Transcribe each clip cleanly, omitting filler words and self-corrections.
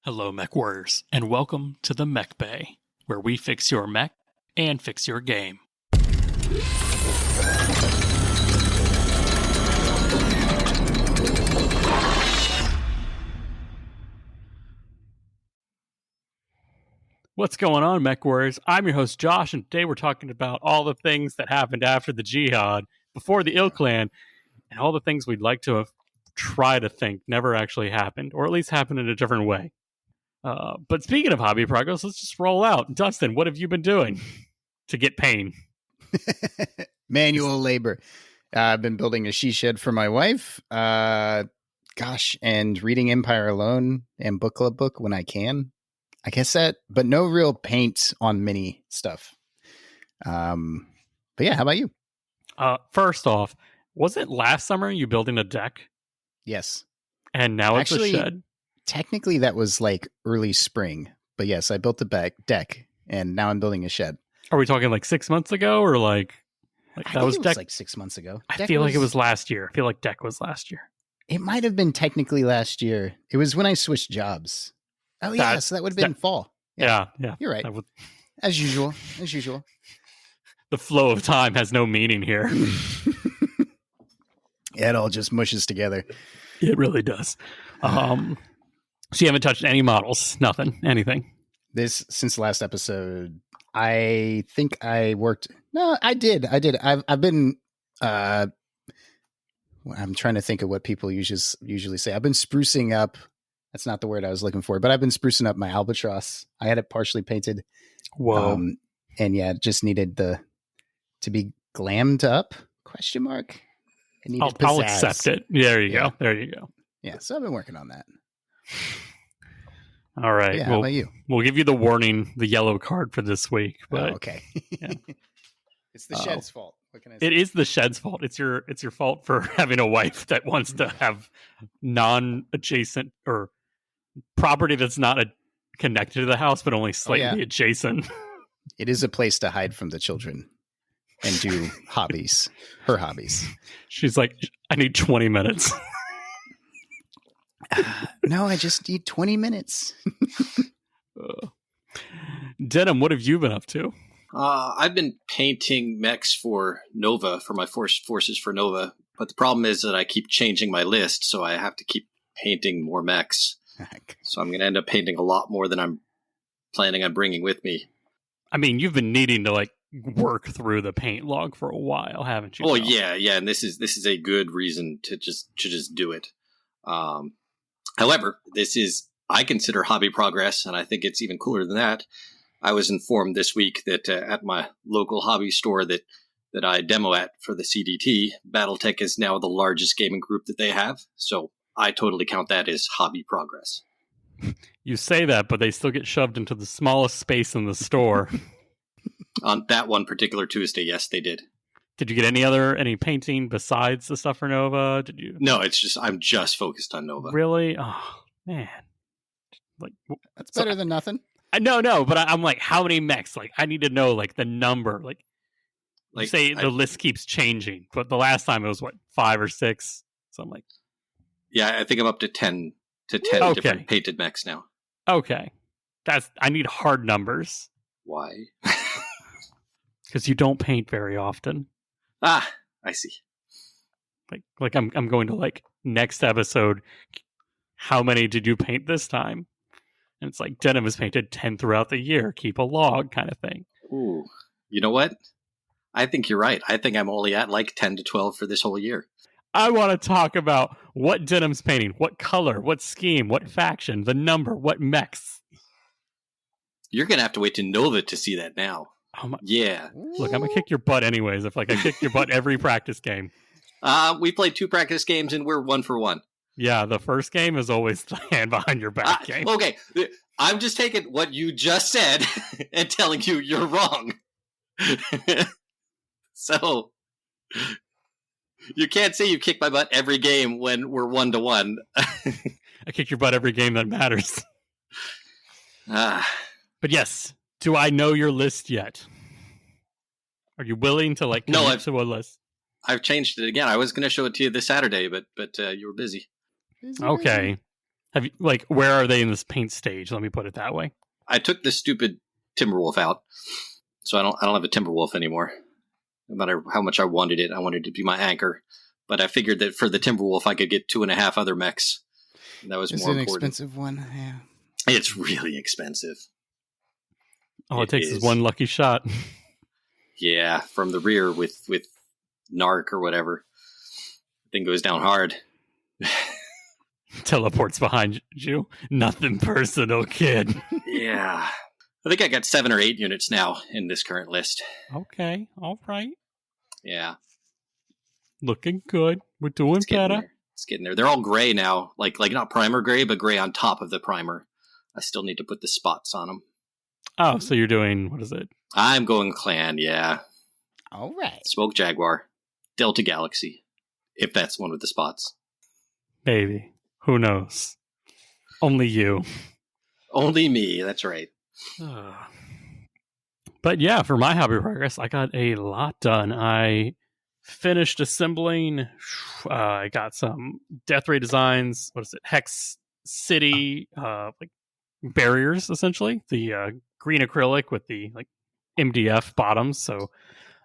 Hello, Mechwarriors, and welcome to the Mechbay, where we fix your mech and fix your game. What's going on, Mechwarriors? I'm your host, Josh, and today we're talking about all the things that happened after the Jihad, before the Ill Clan, and all the things we'd like to have tried to think never actually happened, or at least happened in a different way. But speaking of hobby progress, let's just roll out. Dustin, what have you been doing to get pain? Manual labor. I've been building a she shed for my wife. And reading Empire Alone and Book Club book when I can. I guess that, but no real paint on mini stuff. But yeah, how about you? First off, was it last summer you building a deck? Yes. And now it's a shed? Technically, that was like early spring, but yes, I built the deck, and now I'm building a shed. Are we talking like 6 months ago, or like that was deck? Like 6 months ago? I feel like it was last year. I feel like deck was last year. It might have been technically last year. It was when I switched jobs. Oh yeah, so that would have been fall. Yeah, you're right. As usual. The flow of time has no meaning here. It all just mushes together. It really does. So you haven't touched any models? Nothing? Anything? Since the last episode, I think I worked. No, I did. I've been. I'm trying to think of what people usually say. I've been sprucing up. That's not the word I was looking for, but I've been sprucing up my albatross. I had it partially painted. Whoa! And yeah, it just needed to be glammed up? Question mark. I'll accept it. There you go. There you go. Yeah, so I've been working on that. All right. Yeah, how about you? We'll give you the warning, the yellow card for this week. But okay. Yeah. It's the shed's fault. What can I say? It is the shed's fault. It's your fault for having a wife that wants to have non-adjacent or property that's not connected to the house, but only slightly adjacent. It is a place to hide from the children and do hobbies. Her hobbies. She's like, I need 20 minutes. No, I just need 20 minutes. Denham, what have you been up to? I've been painting mechs for Nova, for my forces for Nova. But the problem is that I keep changing my list, so I have to keep painting more mechs. So I'm going to end up painting a lot more than I'm planning on bringing with me. I mean, you've been needing to work through the paint log for a while, haven't you? Oh, yeah, and this is a good reason to just do it. However, I consider hobby progress, and I think it's even cooler than that. I was informed this week that at my local hobby store that I demo at for the CDT, BattleTech is now the largest gaming group that they have. So I totally count that as hobby progress. You say that, but they still get shoved into the smallest space in the store. On that one particular Tuesday, yes, they did. Did you get any painting besides the stuff for Nova? Did you? No, I'm just focused on Nova. Really? Oh man, that's better than nothing. No, but I'm like, how many mechs? I need to know the number. You say the list keeps changing, but the last time it was 5 or 6. So I'm like, yeah, I think I'm up to 10 different painted mechs now. Okay, I need hard numbers. Why? Because you don't paint very often. Ah, I see. I'm going to next episode. How many did you paint this time? And it's Denham has painted 10 throughout the year. Keep a log kind of thing. Ooh, you know what? I think you're right. I think I'm only at 10 to 12 for this whole year. I want to talk about what Denham's painting, what color, what scheme, what faction, the number, what mechs. You're going to have to wait to Nova to see that now. Oh my. Yeah. Look, I'm going to kick your butt anyways. If I kick your butt every practice game. We played 2 practice games and we're 1 for 1. Yeah, the first game is always the hand behind your back game. Okay, I'm just taking what you just said and telling you you're wrong. So, you can't say you kick my butt every game when we're 1-1. I kick your butt every game that matters. But yes, do I know your list yet? Are you willing to commit to a list? I've changed it again. I was going to show it to you this Saturday, but you were busy. Okay. Have you, like, where are they in this paint stage? Let me put it that way. I took the stupid Timberwolf out, so I don't have a Timberwolf anymore. No matter how much I wanted it to be my anchor. But I figured that for the Timberwolf, I could get 2.5 other mechs. That was more important. It's an expensive one, yeah. It's really expensive. All it takes is one lucky shot. Yeah, from the rear with Narc or whatever. Thing goes down hard. Teleports behind you. Nothing personal, kid. Yeah. I think I got 7 or 8 units now in this current list. Okay, all right. Yeah. Looking good. We're doing better. It's getting there. They're all gray now. Like not primer gray, but gray on top of the primer. I still need to put the spots on them. Oh, so you're doing, what is it? I'm going clan, yeah. All right. Smoke Jaguar. Delta Galaxy. If that's one with the spots. Maybe. Who knows? Only you. Only me, that's right. But yeah, for my hobby progress, I got a lot done. I finished assembling. I got some Death Ray designs. What is it? Hex City, like barriers, essentially. The green acrylic with the like MDF bottoms. So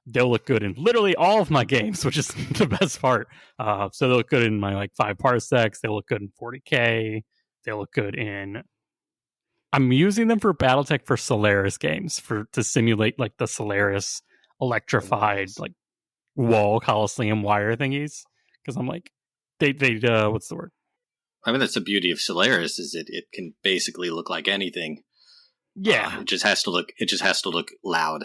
they'll look good in literally all of my games, which is the best part. So they'll look good in my like 5 parsecs. They'll look good in 40K. They'll look good in. I'm using them for BattleTech for Solaris games to simulate like the Solaris electrified like wall Coliseum wire thingies. Because I'm like, they what's the word? I mean, that's the beauty of Solaris is it can basically look like anything. Yeah, it just has to look loud.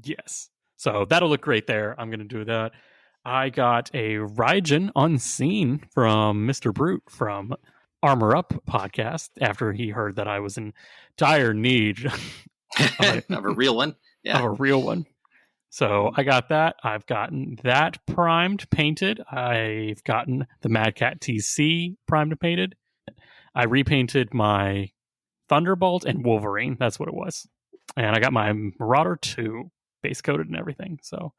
Yes, so that'll look great there. I'm gonna do that. I got a Raijin Unseen from Mr. Brute from Armor Up podcast after he heard that I was in dire need of a real one. Yeah, of a real one. So I got that. I've gotten that primed, painted. I've gotten the Mad Cat TC primed and painted. I repainted my Thunderbolt and Wolverine. That's what it was. And I got my Marauder 2 base coated and everything. So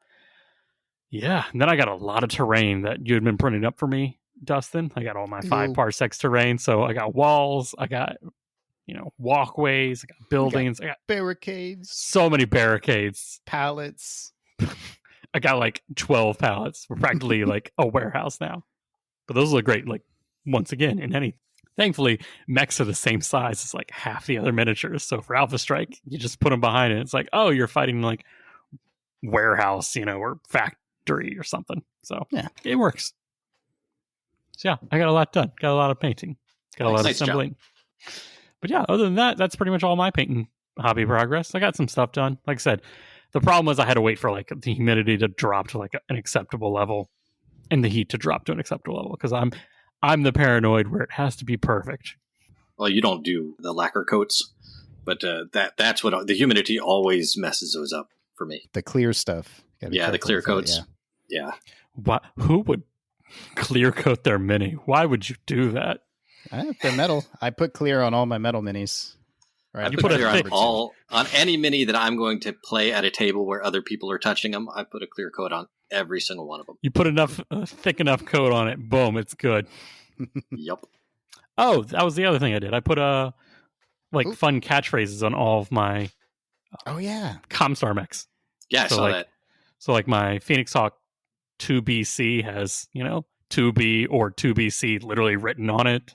yeah. And then I got a lot of terrain that you had been printing up for me, Dustin. I got all my 5 parsecs terrain. So I got walls. I got, walkways. I got buildings. I got barricades. So many barricades. Pallets. I got like 12 pallets. We're practically like a warehouse now. But those look great. Like, once again, in any. Thankfully, mechs are the same size as like half the other miniatures. So for Alpha Strike, you just put them behind it. It's like, oh, you're fighting like warehouse, or factory or something. So yeah, it works. So yeah, I got a lot done. Got a lot of painting. Got a lot of assembling. Job. But yeah, other than that, that's pretty much all my painting hobby progress. I got some stuff done. Like I said, the problem was I had to wait for like the humidity to drop to like an acceptable level and the heat to drop to an acceptable level because I'm the paranoid where it has to be perfect. Well, you don't do the lacquer coats, but that's what the humidity always messes those up for me. The clear stuff. Yeah, the clear coats. Yeah. What? Who would clear coat their mini? Why would you do that? They're metal. I put clear on all my metal minis. Right? I put clear on any mini that I'm going to play at a table where other people are touching them. I put a clear coat on every single one of them. You put thick enough coat on it, boom, it's good. Yep. Oh, that was the other thing I did. I put fun catchphrases on all of my Comstar mechs. Yeah, I saw that. So like my Phoenix Hawk 2BC has, 2B or 2BC literally written on it.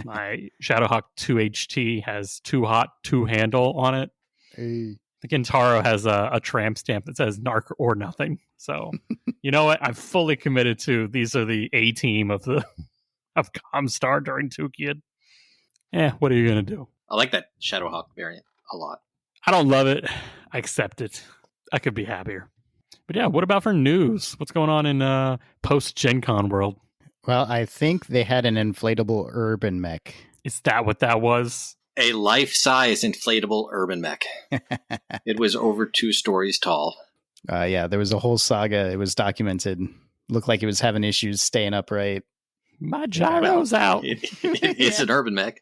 My ShadowHawk 2HT has 2 hot, 2 handle on it. Hey. The Kintaro has a tramp stamp that says narc or nothing. So, you know what? I'm fully committed to these are the A team of Comstar during Tukid. What are you going to do? I like that ShadowHawk variant a lot. I don't love it. I accept it. I could be happier. But yeah, what about for news? What's going on in post-Gen Con world? Well, I think they had an inflatable urban mech. Is that what that was? A life-size inflatable urban mech. It was over 2 stories tall. Yeah, there was a whole saga. It was documented. Looked like it was having issues staying upright. My gyro's out. It's an urban mech.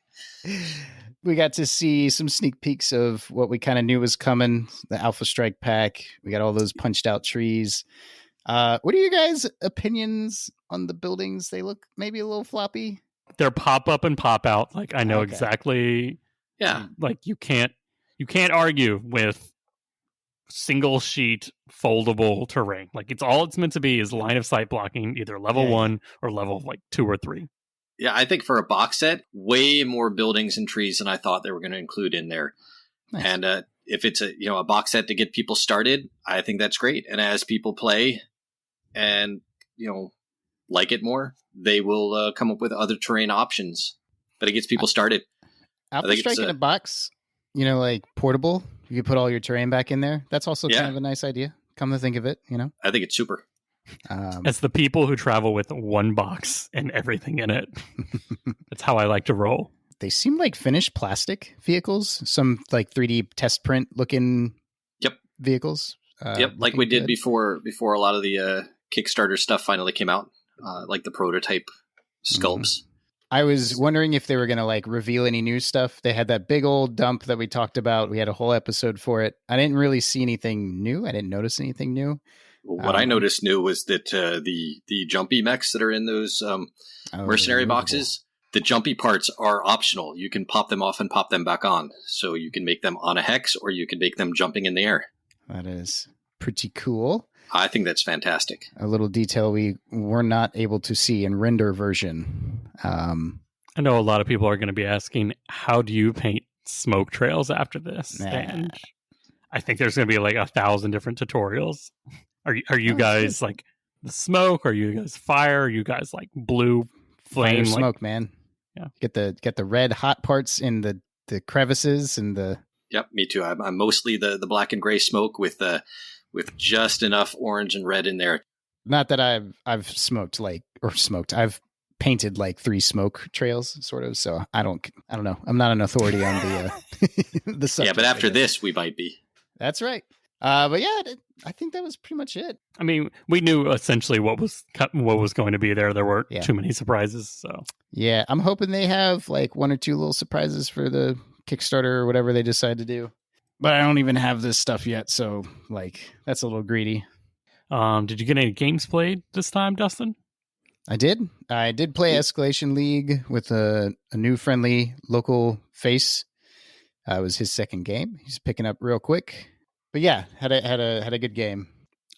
We got to see some sneak peeks of what we kind of knew was coming. The Alpha Strike pack. We got all those punched out trees. What are you guys' opinions on the buildings? They look maybe a little floppy. They're pop up and pop out. Like I know Okay. exactly. Yeah. Like you can't argue with single sheet foldable terrain. Like it's meant to be is line of sight blocking, either level 1 or level like 2 or 3. Yeah, I think for a box set, way more buildings and trees than I thought they were going to include in there. Nice. And if it's a box set to get people started, I think that's great. And as people play and like it more, they will come up with other terrain options. But it gets people started. Alpha Strike in a box, like portable. You could put all your terrain back in there. That's also kind of a nice idea. Come to think of it, I think it's super. As the people who travel with one box and everything in it. That's how I like to roll. They seem like finished plastic vehicles. Some like 3D test print looking vehicles. Like we did before a lot of the Kickstarter stuff finally came out, like the prototype sculpts. I was wondering if they were going to like reveal any new stuff. They had that big old dump that we talked about. We had a whole episode for it. I didn't really see anything new. I didn't notice anything new. What I noticed new was that the jumpy mechs that are in those mercenary boxes, the jumpy parts are optional. You can pop them off and pop them back on. So you can make them on a hex or you can make them jumping in the air. That is pretty cool. I think that's fantastic. A little detail we were not able to see in render version. I know a lot of people are going to be asking, how do you paint smoke trails after this? Nah. And I think there's going to be like 1,000 different tutorials. Are you guys like the smoke? Are you guys fire? Are you guys like blue flame? Fire smoke, man. Yeah. Get the red hot parts in the crevices and the. Yep, me too. I'm mostly the black and gray smoke with just enough orange and red in there. Not that I've smoked. I've painted like 3 smoke trails, sort of. So I don't know. I'm not an authority on the the subject. Yeah, but after this, we might be. That's right. But yeah, I think that was pretty much it. I mean, we knew essentially what was going to be there. There weren't too many surprises. So yeah, I'm hoping they have like 1 or 2 little surprises for the Kickstarter or whatever they decide to do. But I don't even have this stuff yet, so like that's a little greedy. Did you get any games played this time, Dustin? I did play Escalation League with a new friendly local face. It was his second game. He's picking up real quick. But yeah, had a good game.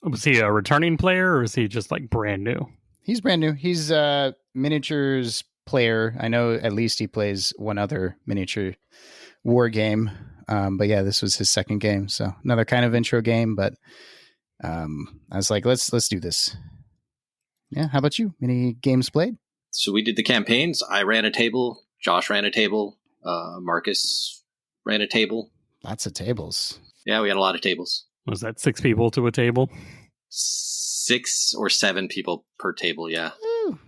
Was he a returning player or is he just like brand new? He's brand new. He's a miniatures player. I know at least he plays one other miniature war game. But yeah, this was his second game. So another kind of intro game, but I was like, let's do this. Yeah. How about you? Any games played? So we did the campaigns. I ran a table. Josh ran a table. Marcus ran a table. Lots of tables. Yeah, we had a lot of tables. Was that 6 people to a table? 6 or 7 people per table, yeah. Ooh.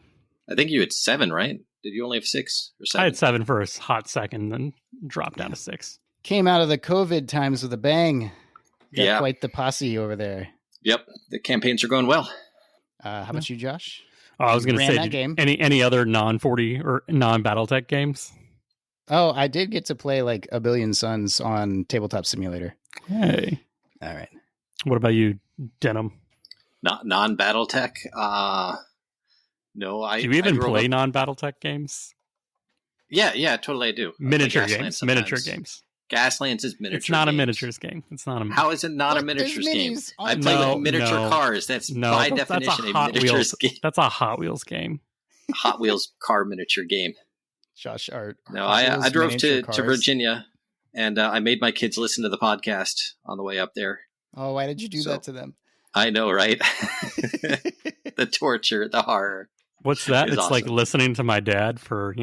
I think you had 7, right? Did you only have 6 or 7? I had 7 for a hot second, then dropped down to 6. Came out of the COVID times with a bang. Got quite the posse over there. Yep, the campaigns are going well. How about you, Josh? I was going to say, game. Any other non-40 or non-BattleTech games? Oh, I did get to play like A Billion Suns on Tabletop Simulator. Hey. All right. What about you, Denham? Not non-BattleTech? No, Do you even play non-BattleTech games? Yeah, totally I do. Miniature games. Gaslands is miniature. It's not games. a miniatures game. It's not a. How is it not a miniatures game? I play with miniature cars. That's by definition a miniatures game. That's a Hot Wheels game. Hot Wheels car miniature game. Josh Art. No, I drove to Virginia, and I made my kids listen to the podcast on the way up there. Oh, why did you do that to them? I know, right? The torture, the horror. What's that? It's awesome. Like listening to my dad for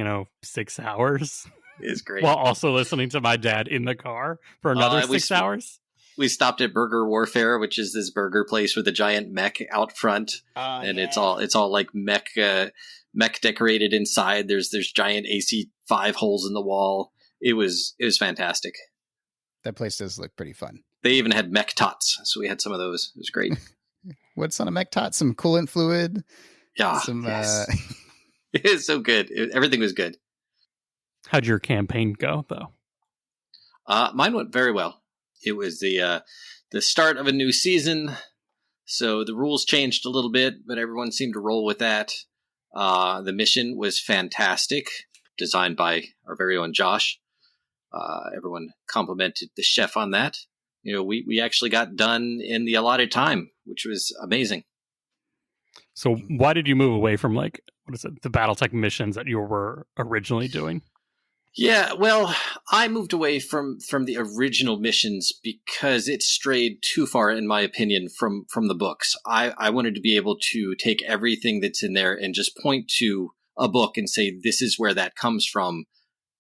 6 hours. It's great. While also listening to my dad in the car for another 6 hours. We stopped at Burger Warfare, which is this burger place with a giant mech out front, and it's all like mech decorated inside. There's giant AC5 holes in the wall. It was fantastic. That place does look pretty fun. They even had mech tots, so we had some of those. It was great. What's on a mech tot? Some coolant fluid. Yeah, yes. It was so good. Everything was good. How'd your campaign go, though? Mine went very well. It was the start of a new season, so the rules changed a little bit, but everyone seemed to roll with that. The mission was fantastic, designed by our very own Josh. Everyone complimented the chef on that. We actually got done in the allotted time, which was amazing. So why did you move away from the BattleTech missions that you were originally doing? Yeah, well, I moved away from the original missions because it strayed too far, in my opinion, from the books. I wanted to be able to take everything that's in there and just point to a book and say, this is where that comes from.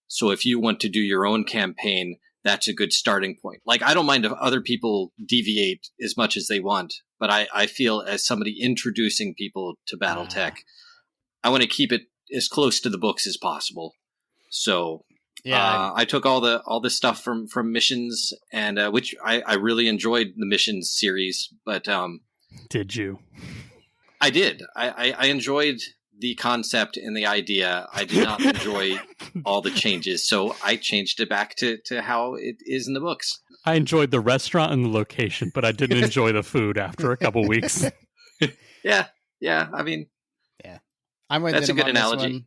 So if you want to do your own campaign, that's a good starting point. Like, I don't mind if other people deviate as much as they want, but I feel as somebody introducing people to BattleTech, I want to keep it as close to the books as possible. So I took all the stuff from missions, and which I really enjoyed the missions series. But did you? I did. I enjoyed the concept and the idea. I did not enjoy all the changes, so I changed it back to how it is in the books. I enjoyed the restaurant and the location, but I didn't enjoy the food after a couple weeks. Yeah. I mean, I'm with that's a Denham good on this analogy. one.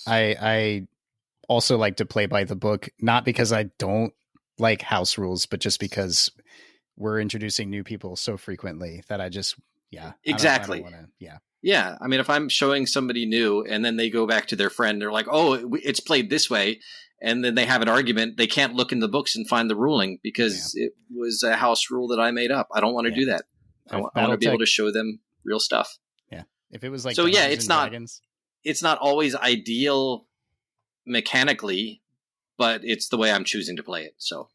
I also like to play by the book, not because I don't like house rules, but just because we're introducing new people so frequently that I just, exactly. I don't wanna, Yeah, I mean, if I'm showing somebody new and then they go back to their friend, they're like, oh, it's played this way. And then they have an argument. They can't look in the books and find the ruling because it was a house rule that I made up. I don't want to do that. I want to be able to show them real stuff. Yeah. If it was like, so it's not, Dragons. It's not always ideal mechanically, but it's the way I'm choosing to play it. So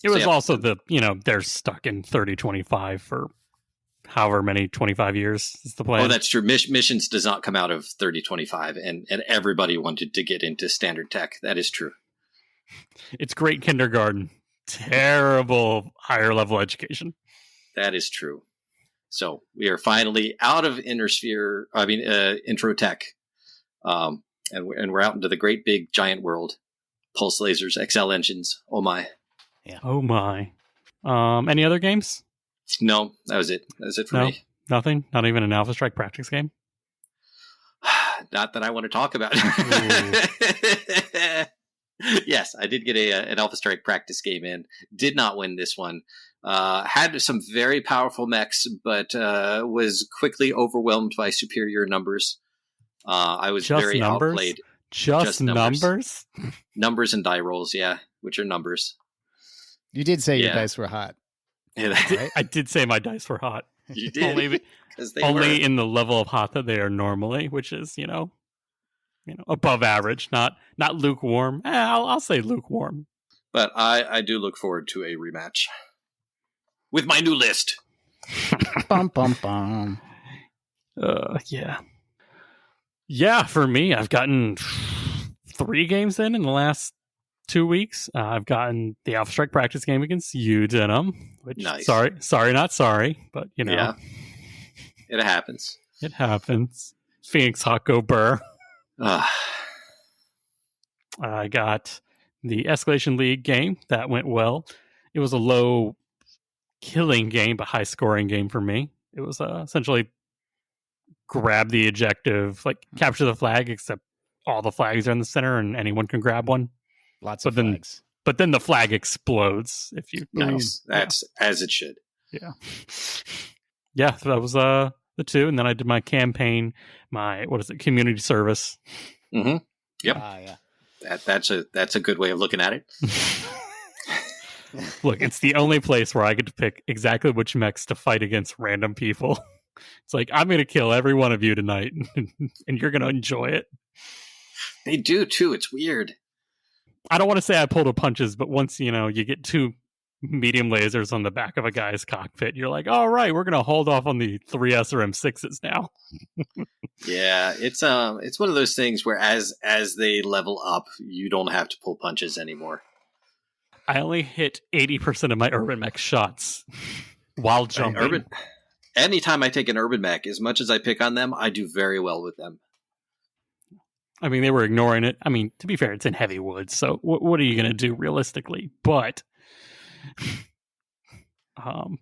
it was also they're stuck in 3025 for however many 25 years is the plan. Oh, that's true. Missions does not come out of 3025, and everybody wanted to get into standard tech. That is true. It's great kindergarten, terrible higher level education. That is true. So we are finally out of intro tech, and we're out into the great big giant world. Pulse lasers, XL engines. Oh my. Yeah. Oh my. Any other games? No, that was it. That was it for me. Nothing? Not even an Alpha Strike practice game? Not that I want to talk about. Yes, I did get an Alpha Strike practice game in. Did not win this one. Had some very powerful mechs, but was quickly overwhelmed by superior numbers. I was just very numbers? outplayed. Just numbers? Numbers and die rolls, which are numbers. You did say your dice were hot. Yeah, right? I did say my dice were hot. You did. Only in the level of hot that they are normally, which is, above average, not lukewarm. I'll say lukewarm. But I do look forward to a rematch with my new list. Bum, bum, bum. Yeah. Yeah, for me, I've gotten 3 games in the last 2 weeks. I've gotten the Alpha Strike practice game against you, Denham. Which, nice. Sorry, not sorry, but Yeah, it happens. It happens. Phoenix Hawk go burr. I got the Escalation League game. That went well. It was a low killing game, but high scoring game for me. It was essentially grab the objective, capture the flag, except all the flags are in the center and anyone can grab one. Lots of flags. But then the flag explodes if you... Nice. That's as it should. Yeah. Yeah, so that was the 2. And then I did my campaign, community service. Mm-hmm. Yep. Yeah. That's a good way of looking at it. Look, it's the only place where I get to pick exactly which mechs to fight against random people. It's like, I'm going to kill every one of you tonight, and you're going to enjoy it. They do, too. It's weird. I don't want to say I pulled the punches, but once, you get 2 medium lasers on the back of a guy's cockpit, you're like, all right, we're going to hold off on the 3S or M6s now. Yeah, it's one of those things where as they level up, you don't have to pull punches anymore. I only hit 80% of my urban mech shots while jumping. Anytime I take an urban mech, as much as I pick on them, I do very well with them. I mean, they were ignoring it. I mean, to be fair, it's in heavy woods, so what are you going to do realistically? But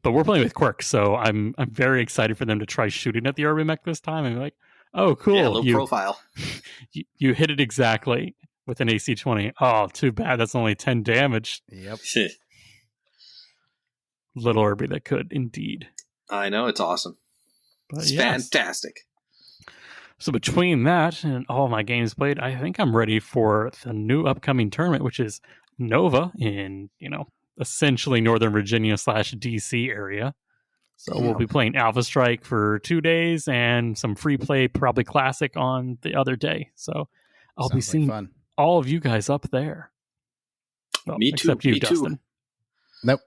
we're playing with Quirk, so I'm very excited for them to try shooting at the urban mech this time. I'm like, Oh, cool. Yeah, low profile. You hit it exactly with an AC 20. Oh, too bad. That's only 10 damage. Yep. Little Irby that could, indeed. I know, it's awesome. But it's yes. fantastic. So between that and all my games played, I think I'm ready for the new upcoming tournament, which is Nova in, essentially Northern Virginia / DC area. So we'll be playing Alpha Strike for 2 days and some free play, probably Classic on the other day. So I'll be seeing all of you guys up there. Well, Me too. Except you, Me Dustin. too. Nope.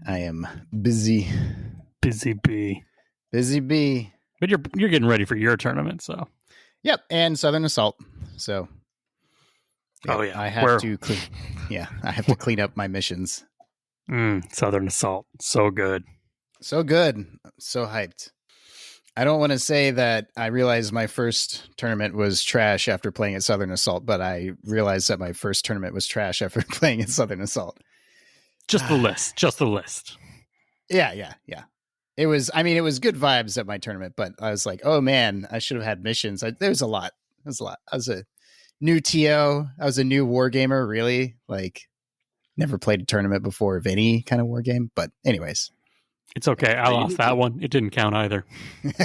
I am busy. Busy bee. Busy bee. But you're getting ready for your tournament, so. Yep, and Southern Assault. So. Yeah, I have to clean. Yeah, I have to clean up my missions. Southern Assault, so good. So good. So hyped. I don't want to say that I realized my first tournament was trash after playing at Southern Assault, but I realized that my first tournament was trash after playing at Southern Assault. Just the list. Just the list. Yeah. It was good vibes at my tournament, but I was like, oh man, I should have had missions. There was a lot. I was a new TO. I was a new wargamer, really. Like, never played a tournament before of any kind of war game. But anyways. It's okay. I lost that one. It didn't count either.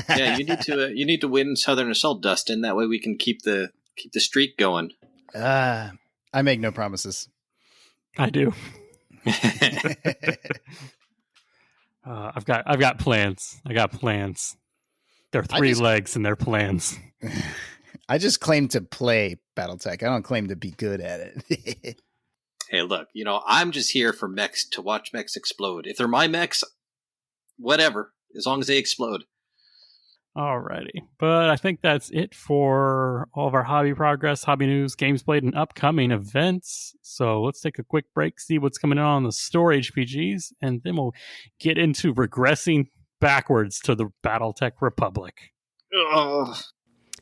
Yeah, you need to win Southern Assault, Dustin. That way we can keep the streak going. I make no promises. I do. I've got plans. I got plans. There are 3 legs in their plans. I just claim to play BattleTech. I don't claim to be good at it. Hey, look, I'm just here for mechs to watch mechs explode. If they're my mechs, whatever, as long as they explode. Alrighty. But I think that's it for all of our hobby progress, hobby news, games played, and upcoming events. So let's take a quick break, see what's coming on the store HPGs, and then we'll get into regressing backwards to the BattleTech Republic. Ugh.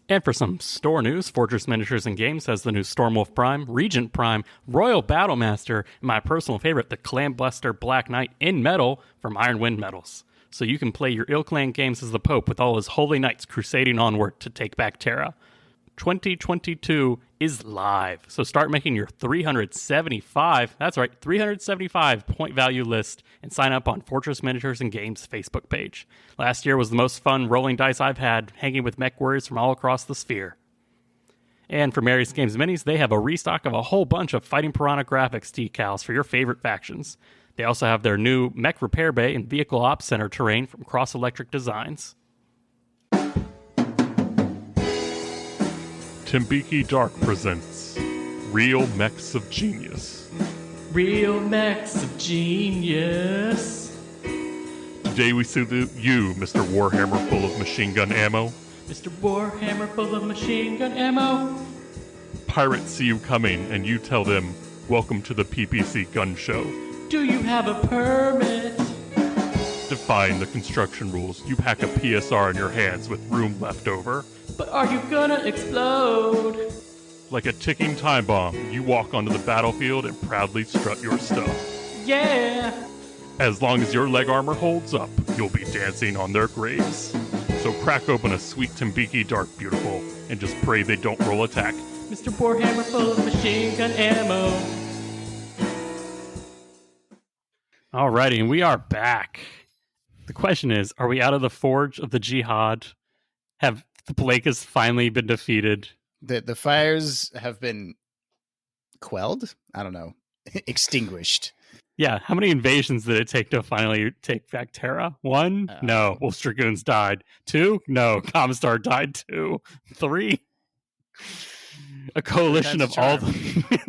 And for some store news, Fortress Miniatures and Games has the new Stormwolf Prime, Regent Prime, Royal Battlemaster, and my personal favorite, the Clambuster Black Knight in metal from Iron Wind Metals. So you can play your Ilclan games as the Pope with all his holy knights crusading onward to take back Terra. 2022 is live, so start making your 375 point value list and sign up on Fortress Miniatures and Games Facebook page. Last year was the most fun rolling dice I've had, hanging with Mechwarriors from all across the sphere. And for Mary's Games Minis, they have a restock of a whole bunch of Fighting Piranha graphics decals for your favorite factions. They also have their new Mech Repair Bay and Vehicle Ops Center terrain from Cross Electric Designs. Timbiki Dark presents Real Mechs of Genius. Real Mechs of Genius. Today we salute you, Mr. Warhammer full of machine gun ammo. Mr. Warhammer full of machine gun ammo. Pirates see you coming and you tell them, welcome to the PPC Gun Show. Do you have a permit? Defying the construction rules, you pack a PSR in your hands with room left over. But are you gonna explode? Like a ticking time bomb, you walk onto the battlefield and proudly strut your stuff. Yeah! As long as your leg armor holds up, you'll be dancing on their graves. So crack open a sweet Timbiki Dark Beautiful and just pray they don't roll attack. Mr. Warhammer full of machine gun ammo. Alrighty, and we are back. The question is, are we out of the Forge of the Jihad? Have the Blakes finally been defeated? The fires have been quelled? I don't know. Extinguished. Yeah, how many invasions did it take to finally take back Terra? 1? No. Wolf's Dragoons died. 2? No. Comstar died. 2. 3? A coalition of all the...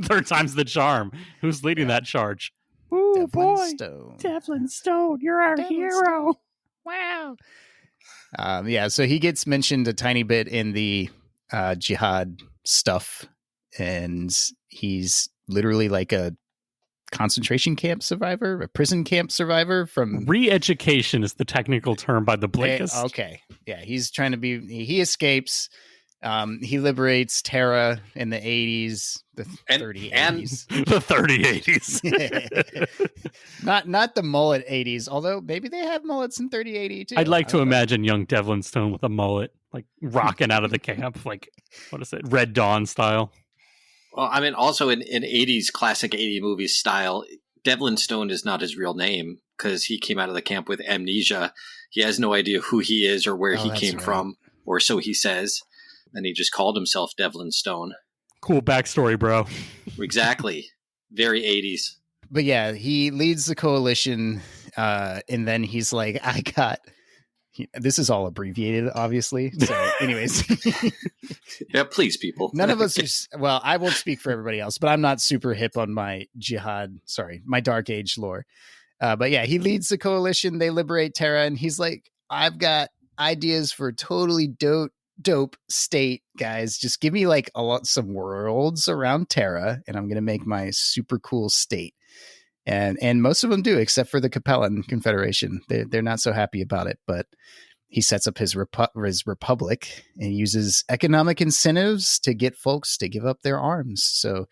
Third time's the charm. Who's leading that charge? Ooh, boy. Devlin Stone, you're our hero. Wow. So he gets mentioned a tiny bit in the Jihad stuff, and he's literally like a concentration camp survivor, a prison camp survivor from... Re-education is the technical term by the Blakes. Okay. Yeah, he's trying to be... He escapes. He liberates Terra in the 80s, the 3080s. The 3080s. Not the mullet 80s, although maybe they have mullets in 3080 too. I'd like to imagine young Devlin Stone with a mullet, like rocking out of the camp, like, what is it, Red Dawn style. Well, I mean, also in 80s classic 80 movies style, Devlin Stone is not his real name because he came out of the camp with amnesia. He has no idea who he is or where he came from, or so he says. And he just called himself Devlin Stone. Cool backstory, bro. Exactly. Very 80s. But yeah, he leads the coalition, and then he's like, this is all abbreviated, obviously. So anyways. Yeah, please, people. None of us are, well, I won't speak for everybody else, but I'm not super hip on my my Dark Age lore. But yeah, he leads the coalition. They liberate Terra, and he's like, I've got ideas for totally dope state, guys. Just give me like some worlds around Terra, and I'm gonna make my super cool state. And most of them do, except for the Capellan Confederation. They're not so happy about it. But he sets up his republic and uses economic incentives to get folks to give up their arms. So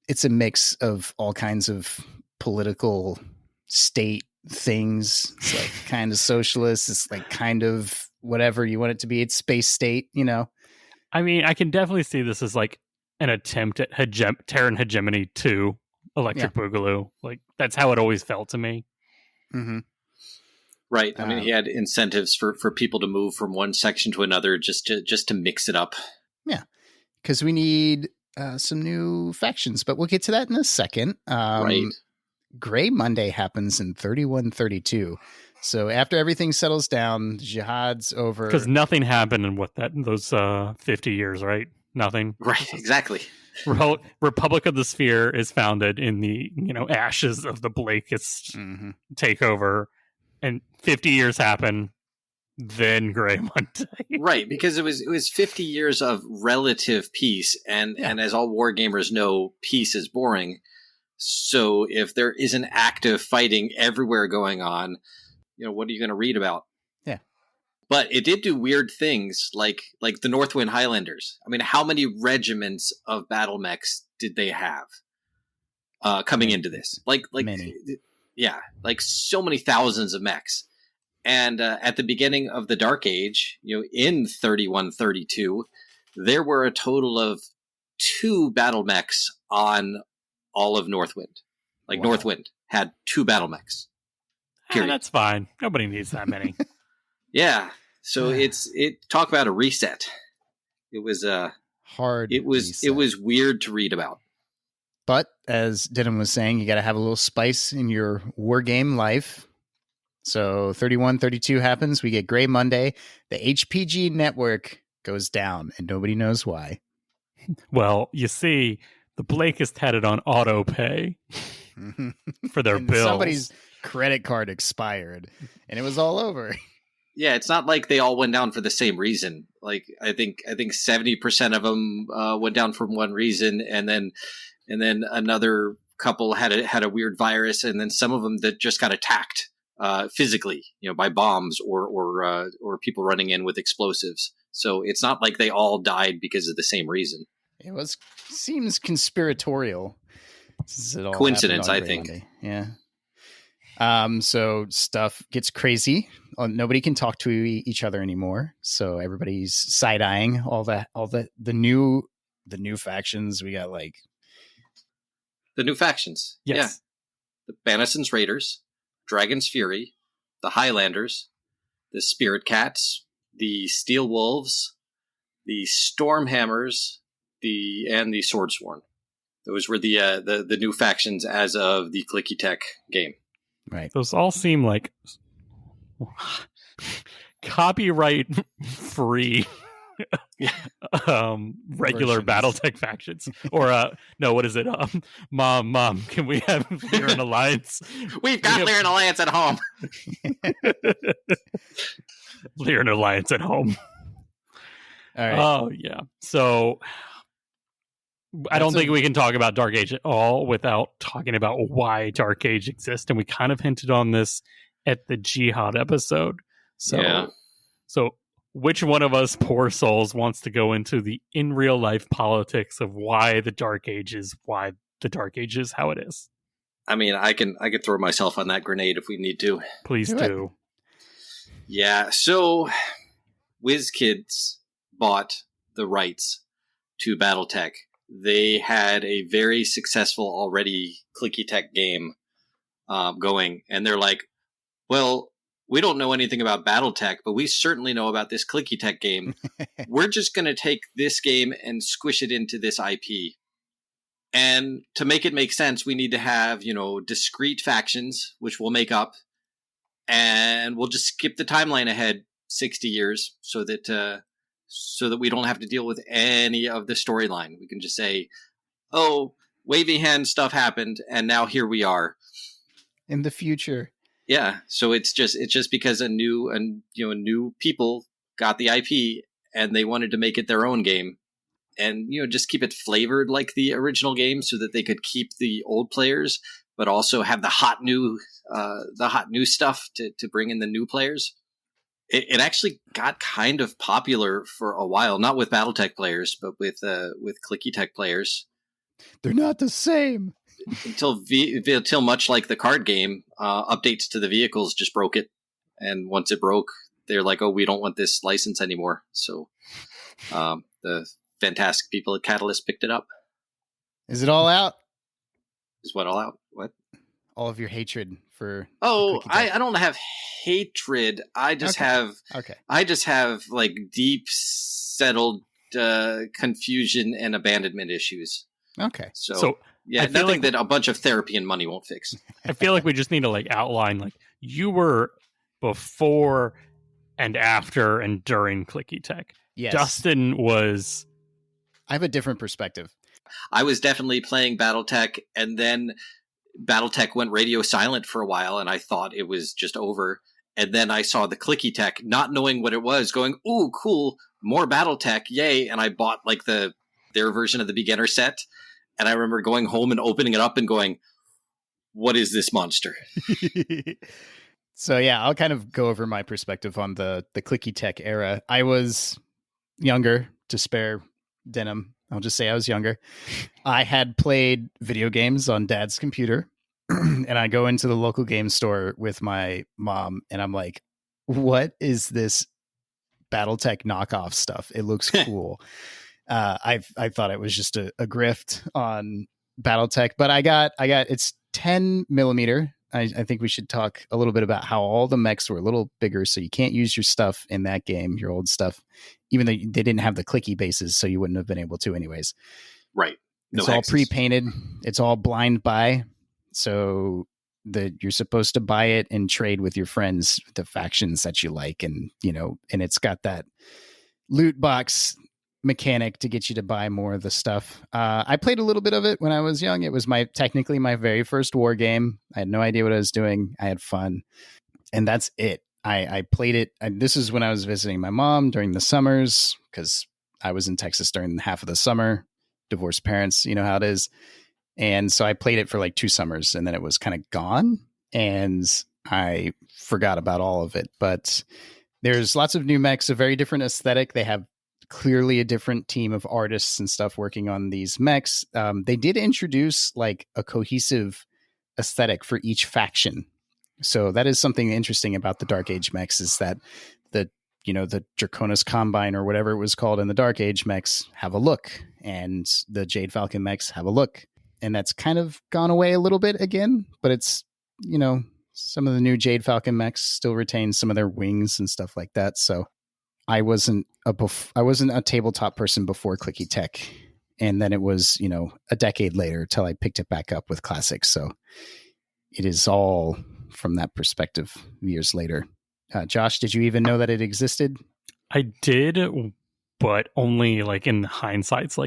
it's a mix of all kinds of political state things. It's like kind of socialist. It's like kind of whatever you want it to be. It's space state, you know. I mean, I can definitely see this as like an attempt at Terran Hegemony 2, Electric Boogaloo. Like, that's how it always felt to me. Mm-hmm. Right. I mean, he had incentives for people to move from one section to another just to mix it up. Yeah, because we need some new factions, but we'll get to that in a second. Right. Grey Monday happens in 3132. So after everything settles down, jihad's over. Because nothing happened in those 50 years, right? Nothing. Right, exactly. Republic of the Sphere is founded in the ashes of the Blakist takeover, and 50 years happen. Then Grey Monday. Right, because it was 50 years of relative peace, and as all war gamers know, peace is boring. So if there isn't active fighting everywhere going on, what are you going to read about? Yeah. But it did do weird things like the Northwind Highlanders. I mean, how many regiments of battle mechs did they have coming into this? Like many. Yeah, like so many thousands of mechs. And at the beginning of the Dark Age, in 3132, there were a total of 2 battle mechs on all of Northwind. Like, wow. Northwind had 2 battle mechs. That's fine. Nobody needs that many. Yeah. So talk about a reset. It was hard. It was weird to read about. But as Denham was saying, you got to have a little spice in your war game life. So 3132 happens. We get Grey Monday. The HPG network goes down, and nobody knows why. Well, you see, the Blakist had it on auto pay for their bills. Somebody's credit card expired, and it was all over. Yeah, it's not like they all went down for the same reason. Like, I think 70% of them went down for one reason, and then another couple had a weird virus, and then some of them that just got attacked physically, by bombs or people running in with explosives. So it's not like they all died because of the same reason. It seems conspiratorial. Coincidence, I think. Monday. Yeah. So stuff gets crazy. Nobody can talk to each other anymore. So everybody's side eyeing all the new factions. We got like the new factions. Yes. Yeah. The Bannison's Raiders, Dragon's Fury, the Highlanders, the Spirit Cats, the Steel Wolves, the Stormhammers, and the Swordsworn. Those were the new factions as of the ClickyTech game. Right. Those all seem like copyright free regular BattleTech factions. Or no, what is it? Mom, can we have Lyran Alliance? We've got Lyran Alliance at home. Lyran Alliance at home. All right. Oh yeah. So I don't think we can talk about Dark Age at all without talking about why Dark Age exists, and we kind of hinted on this at the Jihad episode. So which one of us poor souls wants to go into the in real life politics of why the Dark Age is how it is? I mean, I can throw myself on that grenade if we need to. Please do. Yeah, so WizKids bought the rights to BattleTech. They had a very successful already ClickyTech game going, and they're like, well, we don't know anything about BattleTech, but we certainly know about this ClickyTech game. We're just going to take this game and squish it into this IP. And to make it make sense, we need to have, discrete factions, which we'll make up. And we'll just skip the timeline ahead 60 years so that we don't have to deal with any of the storyline. We can just say, oh, wavy hand stuff happened, and now here we are. In the future. Yeah, so it's just because new people got the IP and they wanted to make it their own game. And just keep it flavored like the original game, so that they could keep the old players, but also have the hot new stuff to bring in the new players. It actually got kind of popular for a while, not with BattleTech players, but with ClickyTech players. They're not the same. Until much like the card game, updates to the vehicles just broke it, and once it broke, they're like, "Oh, we don't want this license anymore." So the fantastic people at Catalyst picked it up. Is it all out? Is what all out? What? All of your hatred for... Oh, I don't have hatred. I just have like deep settled confusion and abandonment issues. Okay. So yeah, nothing that a bunch of therapy and money won't fix. I feel like we just need to outline you were before and after and during ClickyTech. Yes. Dustin was... I have a different perspective. I was definitely playing BattleTech, and then BattleTech went radio silent for a while, and I thought it was just over. And then I saw the ClickyTech, not knowing what it was, going, "Ooh, cool, more BattleTech, yay!" And I bought their version of the beginner set. And I remember going home and opening it up and going, "What is this monster?" So yeah, I'll kind of go over my perspective on the ClickyTech era. I was younger, to spare Denham. I'll just say I was younger. I had played video games on Dad's computer, and I go into the local game store with my mom, and I'm like, "What is this BattleTech knockoff stuff? It looks cool." I thought it was just a grift on BattleTech, but I got it's 10 millimeter. I think we should talk a little bit about how all the mechs were a little bigger, so you can't use your stuff in that game, your old stuff, even though they didn't have the clicky bases, so you wouldn't have been able to anyways. Right. It's all pre-painted. It's all blind buy, so that you're supposed to buy it and trade with your friends, the factions that you like, and and it's got that loot box mechanic to get you to buy more of the stuff. I played a little bit of it when I was young. It was technically my very first war game. I had no idea what I was doing. I had fun, and that's it. I played it. This is when I was visiting my mom during the summers, because I was in Texas during half of the summer. Divorced parents, you know how it is. And so I played it for like 2 summers, and then it was kind of gone, and I forgot about all of it. But there's lots of new mechs, a very different aesthetic. They have clearly a different team of artists and stuff working on these mechs. They did introduce like a cohesive aesthetic for each faction. So that is something interesting about the Dark Age mechs, is that the Draconis Combine or whatever it was called in the Dark Age mechs have a look, and the Jade Falcon mechs have a look. And that's kind of gone away a little bit again, but it's, some of the new Jade Falcon mechs still retain some of their wings and stuff like that. So I wasn't a tabletop person before ClickyTech, and then it was, a decade later till I picked it back up with Classics. So it is all from that perspective years later. Josh, did you even know that it existed? I did, but only in hindsight's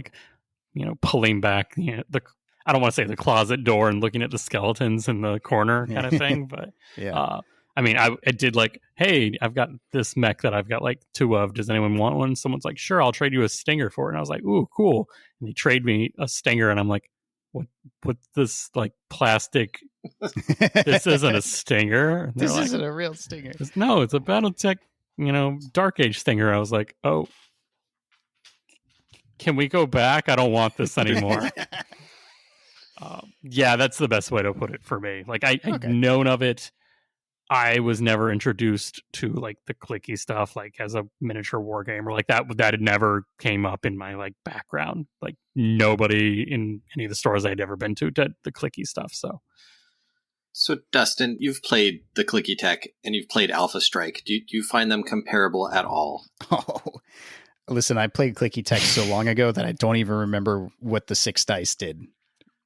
pulling back, I don't want to say the closet door and looking at the skeletons in the corner kind of thing, but yeah. I did hey, I've got this mech that I've got 2 of. Does anyone want one? Someone's like, sure, I'll trade you a Stinger for it. And I was like, ooh, cool. And they trade me a Stinger, and I'm like, what's this plastic? This isn't a Stinger. This isn't a real Stinger. No, it's a BattleTech Dark Age stinger. I was like, oh, can we go back? I don't want this anymore. Yeah, that's the best way to put it for me. Like, I'd known of it. I was never introduced to like the clicky stuff, like as a miniature war gamer, like that had never came up in my like background. Like nobody in any of the stores I'd ever been to did the clicky stuff. So Dustin, you've played the ClickyTech and you've played Alpha Strike. Do you find them comparable at all? Oh, listen, I played ClickyTech so long ago that I don't even remember what the 6 dice did.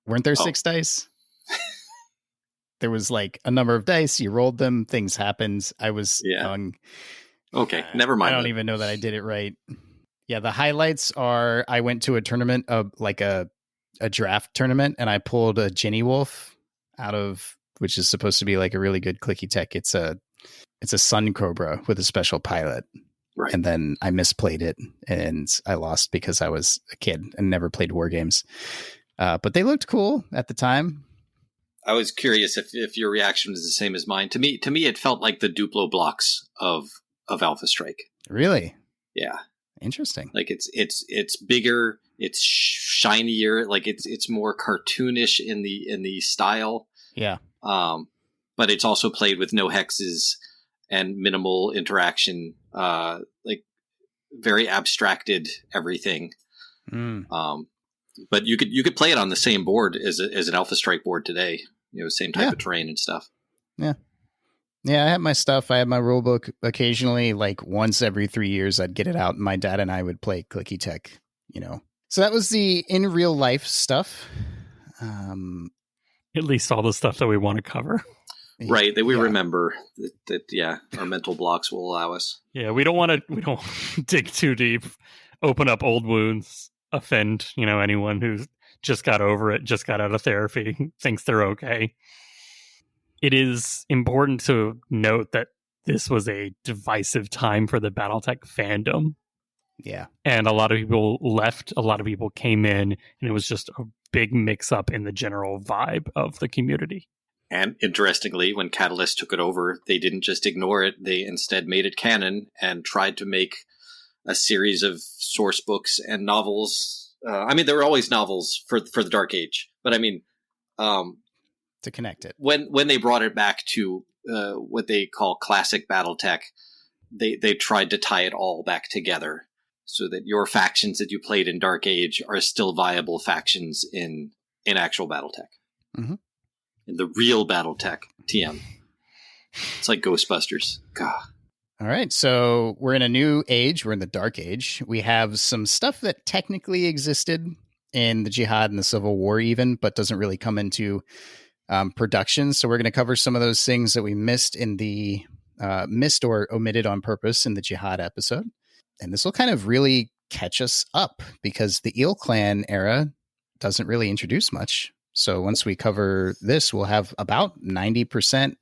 Weren't there 6 dice? There was like a number of dice. You rolled them. Things happened. I was young. Okay, never mind. I don't even know that I did it right. Yeah, the highlights are I went to a tournament of like a draft tournament, and I pulled a Ginny Wolf out of, which is supposed to be like a really good ClickyTech. It's a Sun Cobra with a special pilot. Right. And then I misplayed it, and I lost because I was a kid and never played war games. But they looked cool at the time. I was curious if your reaction was the same as mine. To me, it felt like the Duplo blocks of Alpha Strike. Really? Yeah. Interesting. Like it's bigger, it's shinier, like it's more cartoonish in the style. Yeah. But it's also played with no hexes and minimal interaction. Like very abstracted everything. But you could play it on the same board as an Alpha Strike board today. Same type of terrain and stuff. Yeah. Yeah, I have my stuff. I have my rule book. Occasionally, like once every 3 years, I'd get it out, and my dad and I would play ClickyTech, So that was the in real life stuff. At least all the stuff that we want to cover. Right, that we remember that our mental blocks will allow us. Yeah, we don't dig too deep, open up old wounds, offend, anyone who's just got over it, just got out of therapy, thinks they're okay. It is important to note that this was a divisive time for the BattleTech fandom. Yeah. And a lot of people left, a lot of people came in, and it was just a big mix-up in the general vibe of the community. And interestingly, when Catalyst took it over, they didn't just ignore it. They instead made it canon and tried to make a series of source books and novels. There were always novels for the Dark Age, but to connect it. When they brought it back to what they call classic BattleTech, they tried to tie it all back together so that your factions that you played in Dark Age are still viable factions in actual BattleTech. Mm-hmm. In the real BattleTech TM. It's like Ghostbusters. God. All right, so we're in a new age. We're in the Dark Age. We have some stuff that technically existed in the Jihad and the Civil War even, but doesn't really come into production. So we're going to cover some of those things that we missed in the missed or omitted on purpose in the Jihad episode. And this will kind of really catch us up because the Eel Clan era doesn't really introduce much. So once we cover this, we'll have about 90%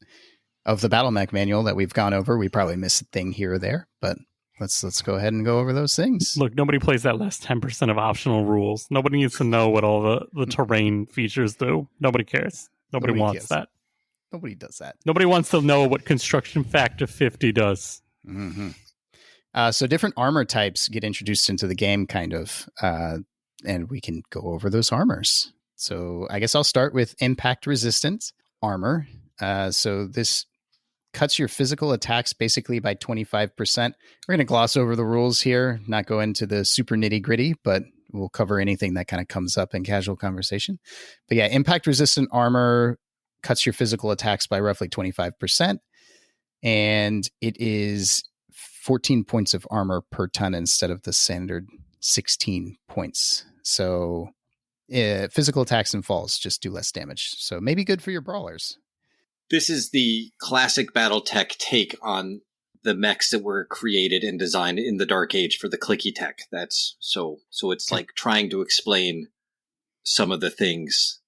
of the Battle Mech manual that we've gone over. We probably missed a thing here or there, but let's go ahead and go over those things. Look, nobody plays that last 10% of optional rules. Nobody needs to know what all the terrain features do. Nobody cares. Nobody wants that. Nobody does that. Nobody wants to know what construction factor 50 does. Mm-hmm. So different armor types get introduced into the game, kind of, and we can go over those armors. So I guess I'll start with impact resistant armor. So this cuts your physical attacks basically by 25%. We're going to gloss over the rules here, not go into the super nitty gritty, but we'll cover anything that kind of comes up in casual conversation. But yeah, impact resistant armor cuts your physical attacks by roughly 25%. And it is 14 points of armor per ton instead of the standard 16 points. So physical attacks and falls just do less damage. So maybe good for your brawlers. This is the classic BattleTech take on the mechs that were created and designed in the Dark Age for the ClickyTech. That's so it's like trying to explain some of the things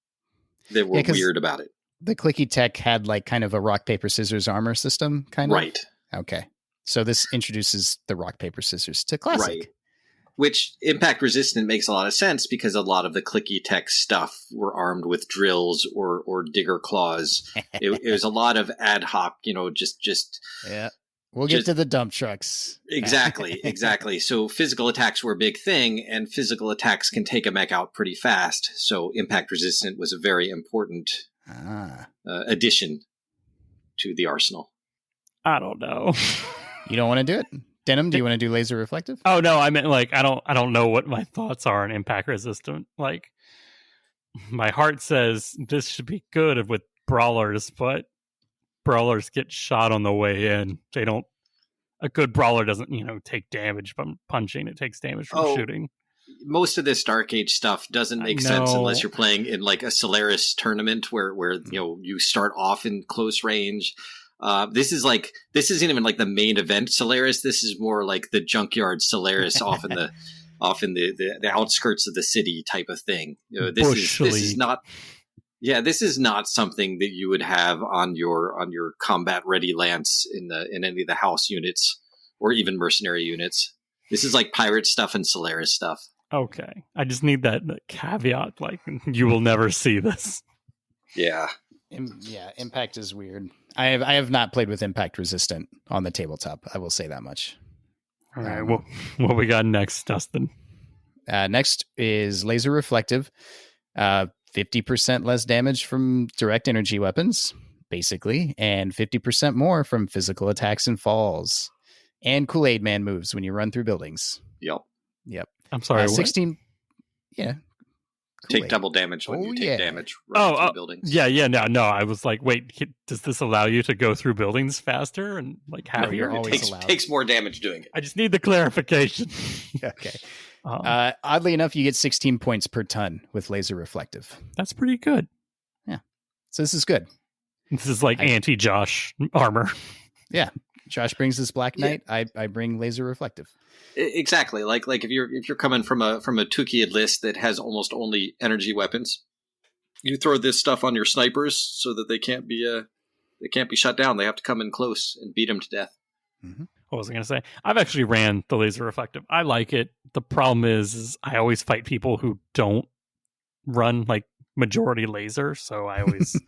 that were weird about it. The ClickyTech had like kind of a rock, paper, scissors armor system, kind of. Right. Okay. So this introduces the rock, paper, scissors to classic. Right. Which impact resistant makes a lot of sense because a lot of the ClickyTech stuff were armed with drills or digger claws. It was a lot of ad hoc, just yeah. We'll get to the dump trucks. Exactly. So physical attacks were a big thing, and physical attacks can take a mech out pretty fast. So impact resistant was a very important addition to the arsenal. I don't know. You don't want to do it? Denham, do you want to do laser reflective? Oh no, I meant like I don't know what my thoughts are on impact resistant. Like my heart says this should be good with brawlers, but brawlers get shot on the way in. They don't. A good brawler doesn't, take damage from punching. It takes damage from shooting. Most of this Dark Age stuff doesn't make sense unless you're playing in like a Solaris tournament where you start off in close range. This isn't even like the main event Solaris. This is more like the junkyard Solaris off in the outskirts of the city type of thing. This is not. Yeah, this is not something that you would have on your combat ready lance in any of the house units or even mercenary units. This is like pirate stuff and Solaris stuff. Okay, I just need that caveat. Like you will never see this. Yeah. Impact is weird. I have not played with impact resistant on the tabletop. I will say that much. All right. Well, what we got next, Dustin? Next is laser reflective. 50% less damage from direct energy weapons, basically, and 50% more from physical attacks and falls, and Kool-Aid Man moves when you run through buildings. Yep. I'm sorry. 16. Yeah. Take double damage when you take damage running through buildings. Yeah. No. I was like, wait, does this allow you to go through buildings faster and like happier? It takes more damage doing it. I just need the clarification. Okay. Oddly enough, you get 16 points per ton with laser reflective. That's pretty good. Yeah. So this is good. This is like anti-Josh armor. Yeah. Josh brings this Black Knight. Yeah. I bring laser reflective. Exactly. Like if you're coming from a Tukiyid list that has almost only energy weapons, you throw this stuff on your snipers so that they can't be shut down. They have to come in close and beat them to death. Mm-hmm. What was I going to say? I've actually ran the laser reflective. I like it. The problem is I always fight people who don't run like majority laser. So I always,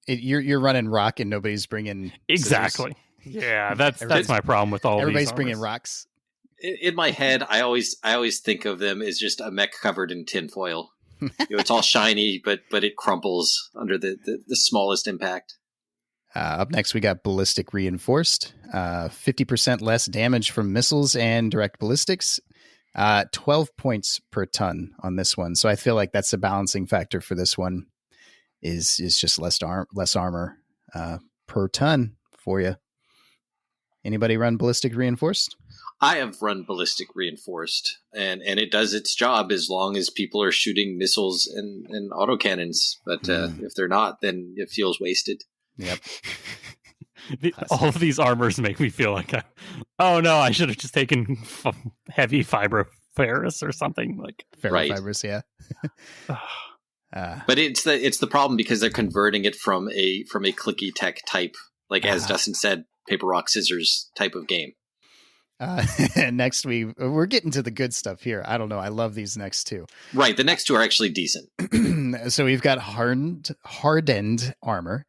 you're running rock and nobody's bringing exactly. Scissors. Yeah, that's my problem with all. Everybody's these bringing rocks. In my head, I always think of them as just a mech covered in tinfoil. It's all shiny, but it crumples under the smallest impact. Up next, we got ballistic reinforced. 50% less damage from missiles and direct ballistics. 12 points per ton on this one. So I feel like that's a balancing factor for this one. Is just less armor per ton for you. Anybody run ballistic reinforced? I have run ballistic reinforced, and it does its job as long as people are shooting missiles and autocannons. But if they're not, then it feels wasted. Yep. All of these armors make me feel like, I should have just taken heavy fibroferrous or something like ferrofibrous. Yeah. But it's the problem because they're converting it from a ClickyTech type, like as Dustin said, paper rock scissors type of game. Next, we're getting to the good stuff here. I don't know. I love these next two. Right, the next two are actually decent. So we've got hardened armor.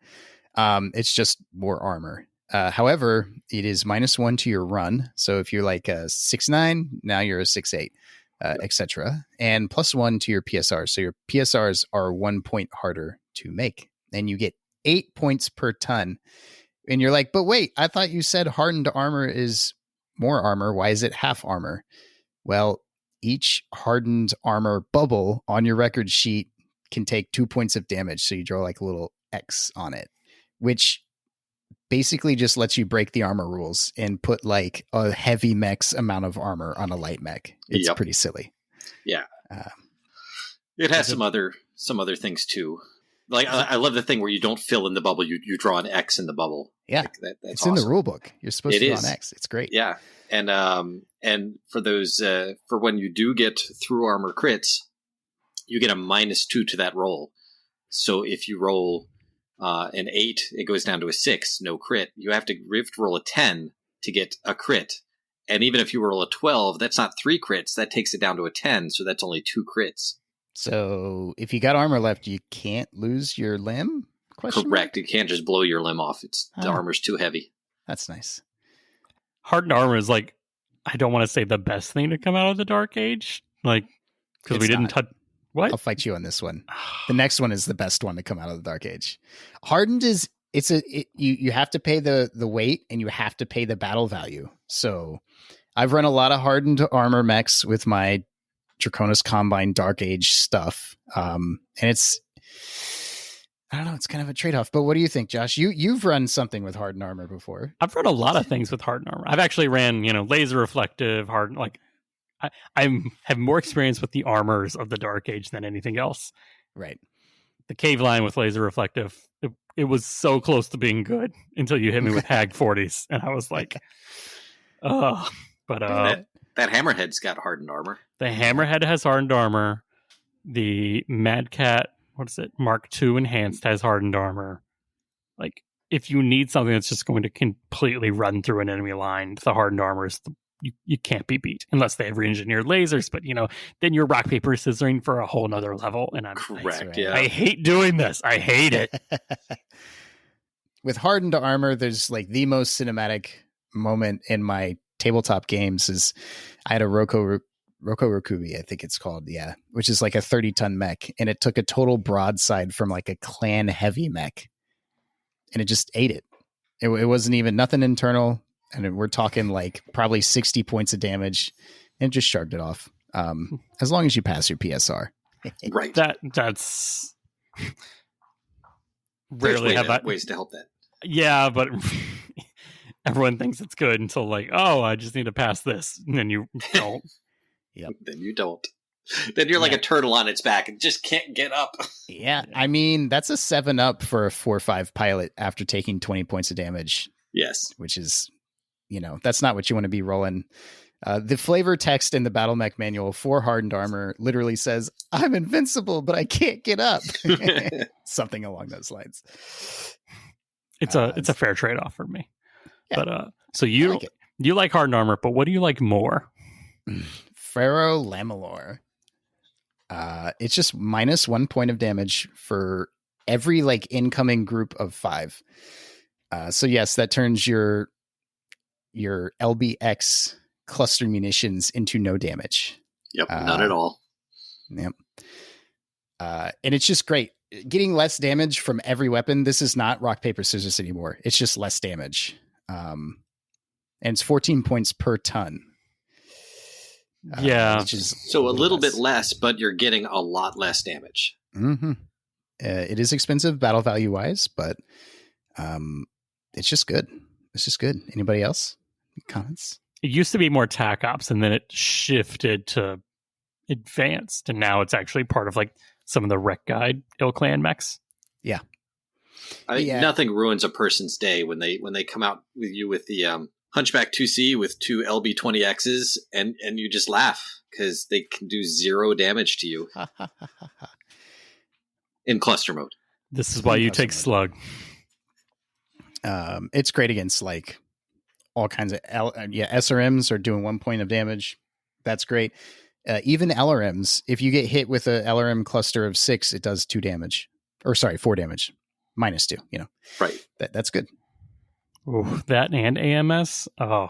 It's just more armor. However, it is -1 to your run. So if you're like a 6'9", now you're a 6'8", etc. And +1 to your PSR. So your PSRs are 1 point harder to make. And you get 8 points per ton. And you're like, but wait, I thought you said hardened armor is more armor. Why is it half armor? Well, each hardened armor bubble on your record sheet can take 2 points of damage. So you draw like a little X on it, which basically just lets you break the armor rules and put like a heavy mech's amount of armor on a light mech. It's pretty silly. Yeah. It has some other things too. Like I love the thing where you don't fill in the bubble, you draw an X in the bubble. Yeah, like that's it's awesome. in the rule book. You're supposed to draw an X. It's great. Yeah, and for those for when you do get through armor crits, you get a -2 to that roll. So if you roll an 8, it goes down to a 6, no crit. You have to roll a 10 to get a crit, and even if you roll a 12, that's not 3 crits. That takes it down to a 10, so that's only 2 crits. So if you got armor left, you can't lose your limb? ? Correct. It can't just blow your limb off. The armor's too heavy. That's nice. Hardened armor is like, I don't want to say the best thing to come out of the Dark Age, like, because we didn't touch. What? I'll fight you on this one. The next one is the best one to come out of the Dark Age. Hardened is you have to pay the weight and you have to pay the battle value. So I've run a lot of hardened armor mechs with my Draconis Combine Dark Age stuff, and it's, I don't know, it's kind of a trade-off. But what do you think, Josh? You've run something with hardened armor before. I've run a lot of things with hardened armor. I've actually ran, laser reflective, hardened. Like, I have more experience with the armors of the Dark Age than anything else. Right. The cave line with laser reflective, it was so close to being good until you hit me with Hag 40s, and I was like, oh. But that Hammerhead's got hardened armor. The Hammerhead has hardened armor. The Mad Cat, Mark II Enhanced has hardened armor. Like, if you need something that's just going to completely run through an enemy line, the hardened armor is you can't be beat unless they have re-engineered lasers. But then you're rock paper scissoring for a whole nother level. And I'm correct. Yeah, I hate doing this. I hate it. With hardened armor, there's like the most cinematic moment in my tabletop games is I had a Roko Rokubi, I think it's called, yeah, which is like a 30-ton mech, and it took a total broadside from like a clan heavy mech, and it just ate it. It wasn't even nothing internal, and we're talking like probably 60 points of damage, and just shrugged it off. As long as you pass your PSR, right? That's rarely have ways to help that. Yeah, but everyone thinks it's good until like, oh, I just need to pass this, and then you don't. Yep. Then you don't. Then you're like a turtle on its back and just can't get up. Yeah, I mean, that's a 7-up for a 4/5 pilot after taking 20 points of damage. Yes. Which is, that's not what you want to be rolling. The flavor text in the Battle Mech manual for hardened armor literally says, I'm invincible, but I can't get up. Something along those lines. It's a fair trade-off for me. Yeah, but so you like hardened armor, but what do you like more? Ferro Lamellar. It's just -1 point of damage for every like incoming group of 5. So yes, that turns your LBX cluster munitions into no damage. Yep, none at all. Yep. And it's just great. Getting less damage from every weapon. This is not rock, paper, scissors anymore. It's just less damage. And it's 14 points per ton. Yeah. Which is so a little bit less, but you're getting a lot less damage. Mm-hmm. It is expensive battle value wise, but it's just good. It's just good. Anybody else? Comments? It used to be more TAC ops, and then it shifted to advanced, and now it's actually part of like some of the rec guide Clan mechs. Yeah. Nothing ruins a person's day when they come out with you with the Hunchback 2C with 2 LB20Xs and you just laugh because they can do 0 damage to you in cluster mode. This is why you take slug. It's great against like all kinds of SRMs are doing 1 point of damage. That's great. Even LRMs, if you get hit with a LRM cluster of 6, it does 2 damage. Or sorry, 4 damage. -2, Right. That's good. Ooh, that and AMS. Oh.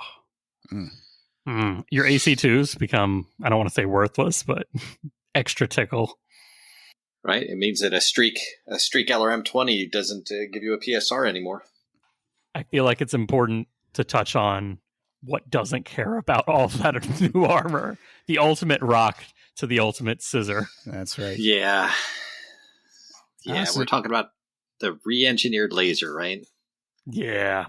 Your AC2s become, I don't want to say worthless, but extra tickle. Right. It means that a streak LRM 20 doesn't give you a PSR anymore. I feel like it's important to touch on what doesn't care about all of that new armor. The ultimate rock to the ultimate scissor. That's right. Yeah. Yeah, Honestly, we're talking about the re-engineered laser, right? Yeah.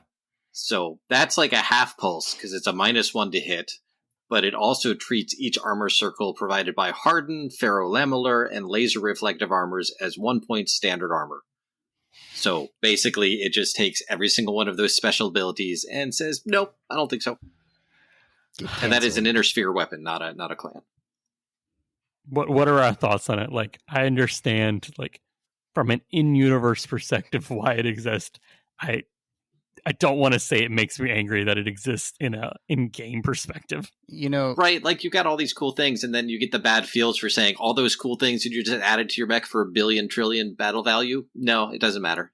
So that's like a half pulse because it's a -1 to hit, but it also treats each armor circle provided by hardened, ferrolamellar, and laser reflective armors as 1 point standard armor. So basically, it just takes every single one of those special abilities and says, nope, I don't think so. And that is an intersphere weapon, not a clan. What are our thoughts on it? Like, I understand, like, from an in-universe perspective, why it exists. I don't want to say it makes me angry that it exists in a in-game perspective. Right, like you got all these cool things, and then you get the bad feels for saying all those cool things that you just added to your mech for 1 billion trillion battle value. No, it doesn't matter.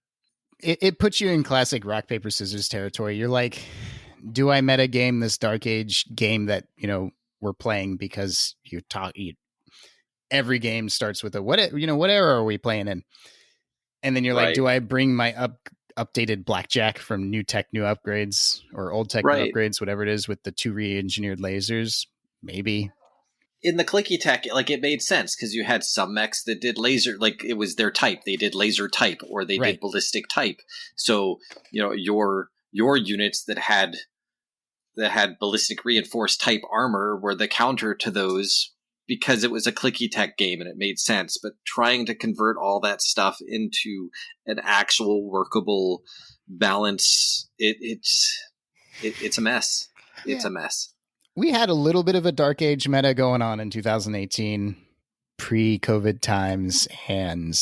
it puts you in classic rock, paper, scissors territory. You're like, do I meta game this Dark Age game that, we're playing because every game starts with what era are we playing in? And then you're like, do I bring my updated blackjack from new tech, new upgrades, or old tech, new upgrades, whatever it is, with the 2 re-engineered lasers? Maybe. In the ClickyTech, like, it made sense because you had some mechs that did laser, like it was their type. They did laser type, or they did ballistic type. So, your units that had ballistic reinforced type armor were the counter to those, because it was a ClickyTech game and it made sense. But trying to convert all that stuff into an actual workable balance, it's a mess. It's a mess. We had a little bit of a Dark Age meta going on in 2018, pre-COVID times, and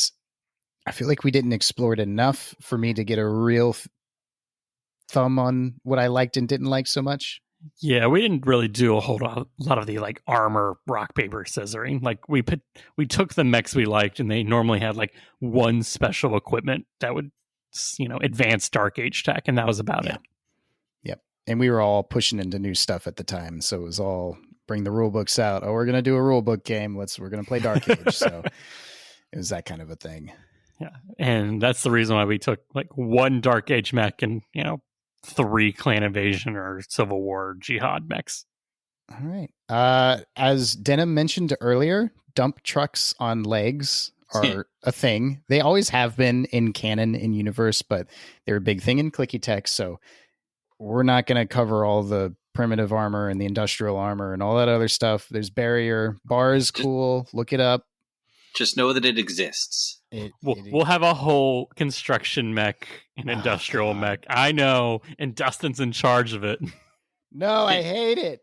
I feel like we didn't explore it enough for me to get a real thumb on what I liked and didn't like so much. Yeah, we didn't really do a whole lot of the like armor rock paper scissoring. Like we took the mechs we liked, and they normally had like one special equipment that would advance Dark Age tech, and that was about it. Yep. And we were all pushing into new stuff at the time, so it was all bring the rule books out. Oh, we're gonna do a rule book game. We're gonna play Dark Age. So it was that kind of a thing. Yeah, and that's the reason why we took like one Dark Age mech and 3 Clan Invasion or Civil War Jihad mechs. All right. As Denham mentioned earlier, dump trucks on legs are a thing. They always have been in canon, in universe, but they're a big thing in ClickyTech. So we're not going to cover all the primitive armor and the industrial armor and all that other stuff. There's barrier. Bar is cool. Look it up. Just know that it exists. We'll have a whole construction mech and industrial mech. I know, and Dustin's in charge of it. No, I hate it.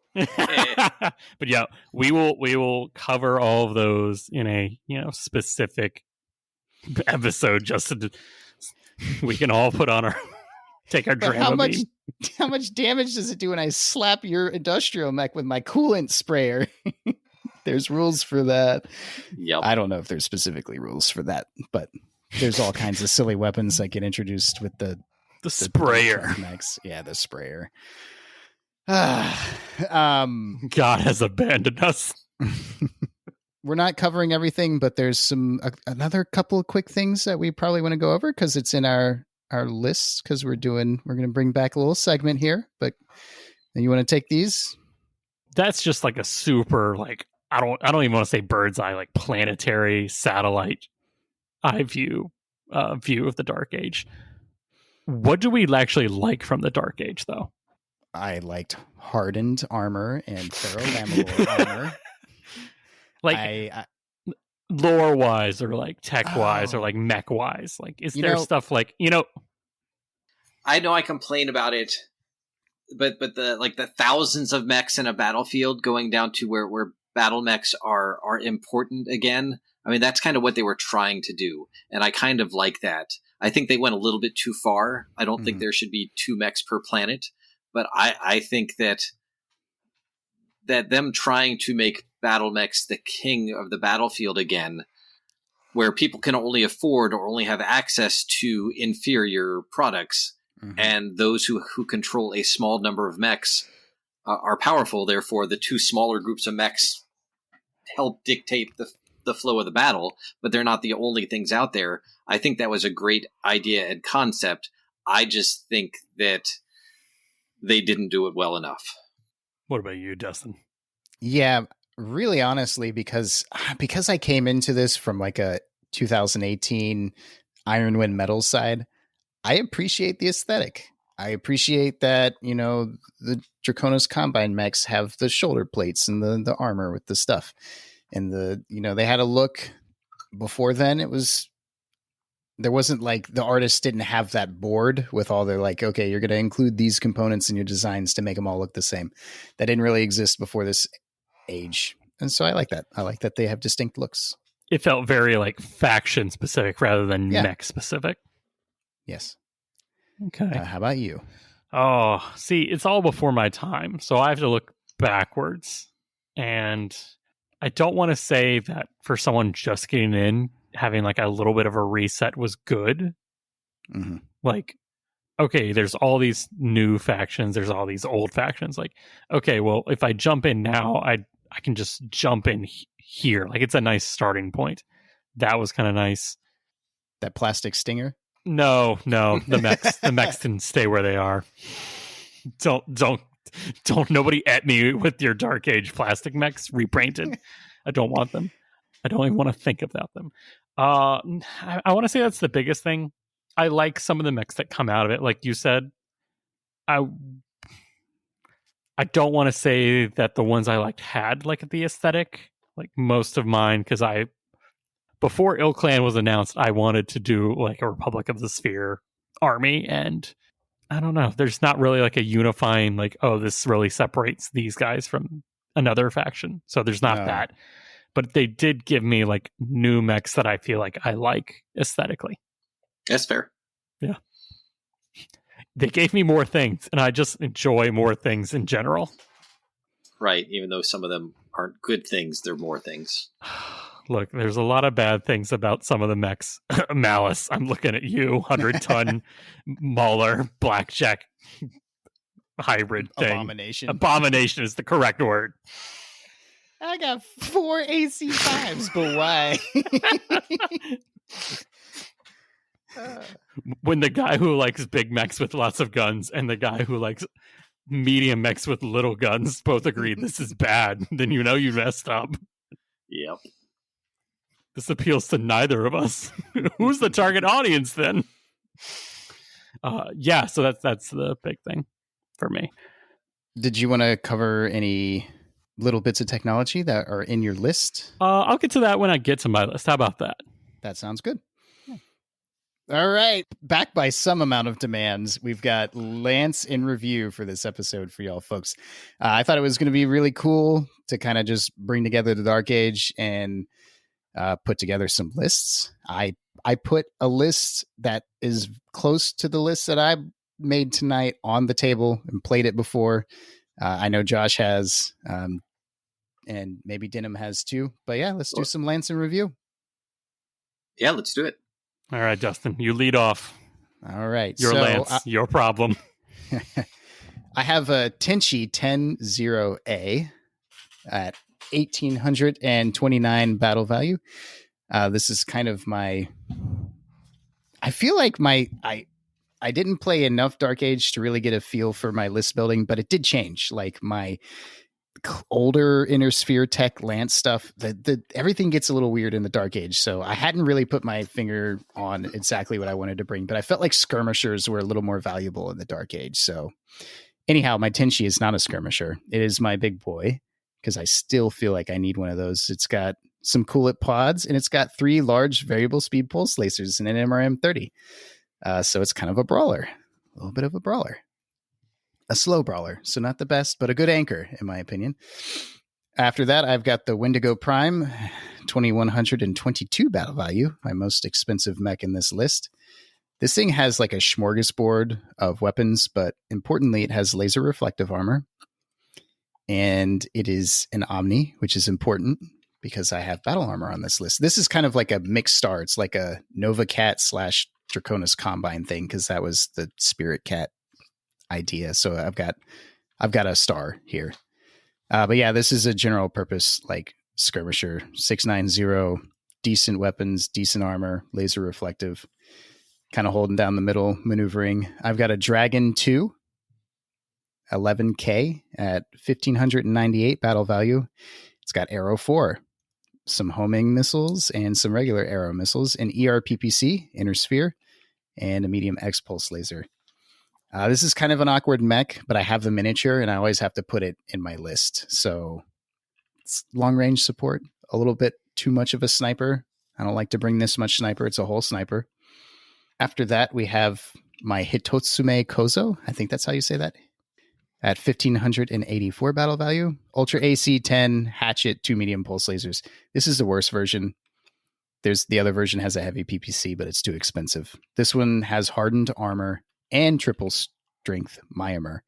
But yeah, we will cover all of those in a specific episode, just so we can all put on take our Dramamine. How much damage does it do when I slap your industrial mech with my coolant sprayer? There's rules for that. Yep. I don't know if there's specifically rules for that, but there's all kinds of silly weapons that get introduced with the sprayer. Yeah, the sprayer. God has abandoned us. We're not covering everything, but there's another couple of quick things that we probably want to go over because it's in our list, because we're going to bring back a little segment here. But you want to take these? That's just like a super I don't even want to say bird's eye, like planetary satellite eye view of the Dark Age. What do we actually like from the Dark Age, though? I liked hardened armor and ferrolamellar armor. Like lore wise, or like tech wise, or like mech wise. Like, is there stuff like I know I complain about it, but the thousands of mechs in a battlefield going down to where battle mechs are important again. I mean, that's kind of what they were trying to do, and I kind of like that. I think they went a little bit too far. I don't think there should be 2 mechs per planet, but I think that them trying to make battle mechs the king of the battlefield again, where people can only afford or only have access to inferior products, and those who control a small number of mechs are powerful. Therefore, the 2 smaller groups of mechs help dictate the flow of the battle, but they're not the only things out there. I think that was a great idea and concept. I just think that they didn't do it well enough. What about you, Dustin? Yeah, really honestly, because I came into this from like a 2018 Iron Wind Metal side, I appreciate the aesthetic. I appreciate that, the Draconis Combine mechs have the shoulder plates and the armor with the stuff. And they had a look. Before then, there wasn't like the artists didn't have that board with all their like, okay, you're going to include these components in your designs to make them all look the same. That didn't really exist before this age. And so I like that. I like that they have distinct looks. It felt very like faction specific rather than mech specific. Yes. Okay. How about you? Oh, see, it's all before my time, so I have to look backwards. And I don't want to say that for someone just getting in, having like a little bit of a reset was good. Like, okay, there's all these new factions, there's all these old factions. Like, okay, well, if I jump in now, I can just jump in here. Like, it's a nice starting point. That was kind of nice. That plastic stinger? No, the mechs can stay where they are. Don't nobody at me with your Dark Age plastic mechs repainted. I don't want them. I don't even want to think about them. I want to say that's the biggest thing. I like some of the mechs that come out of it, like you said. I don't want to say that the ones I liked had like the aesthetic, like most of mine, because before IlClan was announced, I wanted to do like a Republic of the Sphere army, and I don't know. There's not really like a unifying, like, oh, this really separates these guys from another faction. So there's not that. But they did give me like new mechs that I feel like I like aesthetically. That's fair. Yeah. They gave me more things, and I just enjoy more things in general. Right. Even though some of them aren't good things, they're more things. Look, there's a lot of bad things about some of the mechs. Malice, I'm looking at you. 100-ton Mauler, Blackjack hybrid thing. Abomination is the correct word. I got 4 AC5s, but why? When the guy who likes big mechs with lots of guns and the guy who likes medium mechs with little guns both agree this is bad, then you know you messed up. Yep. This appeals to neither of us. Who's the target audience then? Yeah, so that's the big thing for me. Did you want to cover any little bits of technology that are in your list? I'll get to that when I get to my list. How about that? That sounds good. All right. Back by some amount of demands, we've got Lance in review for this episode for y'all folks. I thought it was going to be really cool to kind of just bring together the Dark Age and put together some lists. I put a list that is close to the list that I made tonight on the table and played it before. I know Josh has, and maybe Denham has too. But yeah, let's do some Lance in review. Yeah, let's do it. All right, Dustin, you lead off. All right. Your Lance, your problem. I have a Tenchi 10-0A at 1,829 battle value. This is kind of I feel like I didn't play enough Dark Age to really get a feel for my list building, but it did change. Like my older Inner Sphere Tech Lance stuff, everything gets a little weird in the Dark Age. So I hadn't really put my finger on exactly what I wanted to bring, but I felt like skirmishers were a little more valuable in the Dark Age. So anyhow, my Tenchi is not a skirmisher. It is my big boy, because I still feel like I need one of those. It's got some coolant pods, and it's got 3 large variable speed pulse lasers and an MRM-30. So it's kind of a brawler, a little bit of a brawler. A slow brawler, so not the best, but a good anchor, in my opinion. After that, I've got the Wendigo Prime, 2,122 battle value, my most expensive mech in this list. This thing has like a smorgasbord of weapons, but importantly, it has laser reflective armor. And it is an Omni, which is important because I have battle armor on this list. This is kind of like a mixed star. It's like a Nova Cat / Draconis Combine thing, because that was the Spirit Cat idea. So I've got a star here. But yeah, this is a general purpose like skirmisher, 690, decent weapons, decent armor, laser reflective, kind of holding down the middle, maneuvering. I've got a Dragon 2, 11K at 1,598 battle value. It's got Arrow 4, some homing missiles and some regular arrow missiles, an ERPPC, Inner Sphere, and a medium X-Pulse laser. This is kind of an awkward mech, but I have the miniature and I always have to put it in my list. So it's long range support, a little bit too much of a sniper. I don't like to bring this much sniper. It's a whole sniper. After that, we have my Hitotsume Kozo. I think that's how you say that. At 1,584 battle value. Ultra AC 10, hatchet, 2 medium pulse lasers. This is the worst version. The other version has a heavy PPC, but it's too expensive. This one has hardened armor and triple strength Myanmar.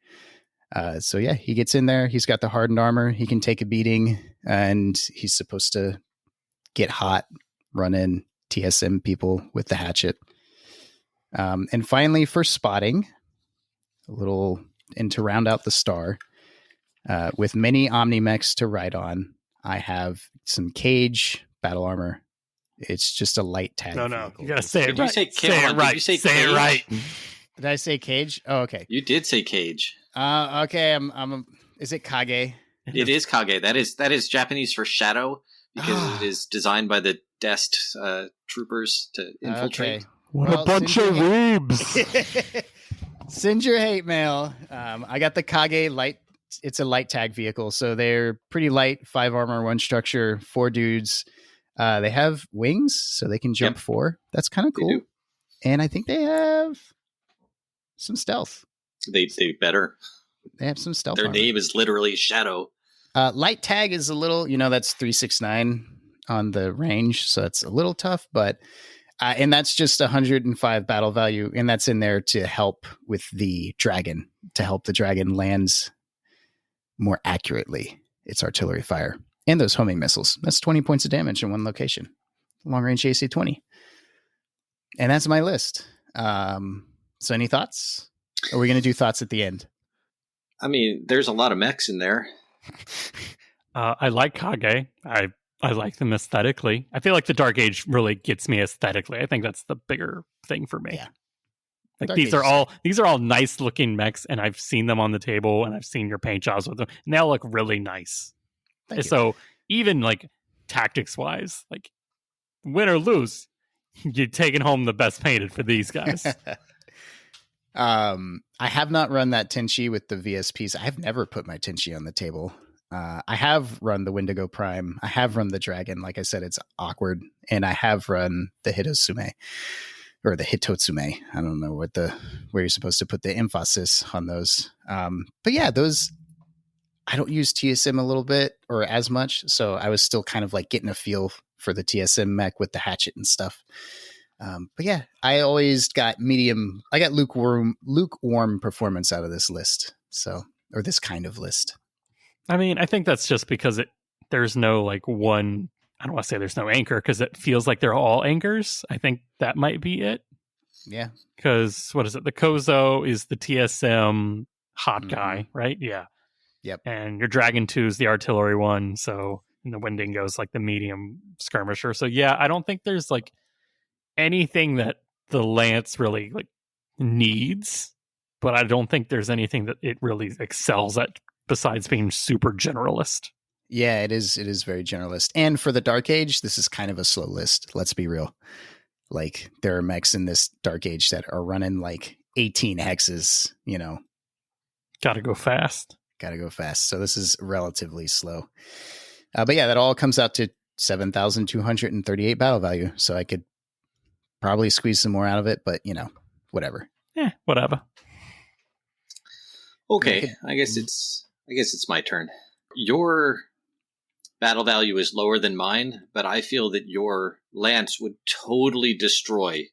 So yeah, he gets in there. He's got the hardened armor. He can take a beating, and he's supposed to get hot, run in, TSM people with the hatchet. And finally, for spotting, and to round out the star, with many Omni-Mechs to ride on, I have some Cage battle armor. It's just a light tag. No, vehicle. you gotta say it Did you right. say Say it right. Did you say Say Cage? it right. Did I say Cage? Oh, okay. You did say Cage. Okay. Is it Kage? It is Kage. That is Japanese for shadow because it is designed by the Dest troopers to infiltrate. Okay. What a bunch of weebs. Send your hate mail. I got the Kage light. It's a light tag vehicle, so they're pretty light. 5 armor, 1 structure, 4 dudes. They have wings, so they can jump 4. That's kind of cool. And I think they have some stealth. They better. They have some stealth. Their armor. name is literally Shadow. Light tag is a little, that's 369 on the range, so it's a little tough, but and that's just 105 battle value, and that's in there to help with the dragon, to help the dragon lands more accurately its artillery fire and those homing missiles. That's 20 points of damage in one location. Long range AC 20. And that's my list. So any thoughts? Or are we going to do thoughts at the end? I mean, there's a lot of mechs in there. I like Kage. I like them aesthetically. I feel like the Dark Age really gets me aesthetically. I think that's the bigger thing for me. Yeah. Like Dark these Age are all nice looking mechs, and I've seen them on the table, and I've seen your paint jobs with them, and they all look really nice. Thank you. So even like tactics wise, like win or lose, you're taking home the best painted for these guys. I have not run that Tenchi with the VSPs. I've never put my Tenchi on the table. I have run the Wendigo Prime. I have run the Dragon. Like I said, it's awkward. And I have run the Hitotsume. Or the Hitotsume. I don't know where you're supposed to put the emphasis on those. But yeah, those, I don't use TSM a little bit or as much. So I was still kind of like getting a feel for the TSM mech with the hatchet and stuff. But yeah, I always got I got lukewarm performance out of this list. Or this kind of list. I mean, I think that's just because there's no like one, I don't want to say there's no anchor because it feels like they're all anchors. I think that might be it. Yeah. Because what is it? The Kozo is the TSM hot guy, right? Yeah. Yep. And your Dragon 2 is the artillery one. So, and the Wendigo is like the medium skirmisher. So yeah, I don't think there's like anything that the Lance really like needs, but I don't think there's anything that it really excels at besides being super generalist. Yeah, it is very generalist. And for the Dark Age, this is kind of a slow list. Let's be real. Like there are mechs in this Dark Age that are running like 18 hexes, Gotta go fast. So this is relatively slow. But yeah, that all comes out to 7,238 battle value. So I could probably squeeze some more out of it, but whatever. Yeah, whatever. Okay, I guess it's my turn. Your battle value is lower than mine, but I feel that your lance would totally destroy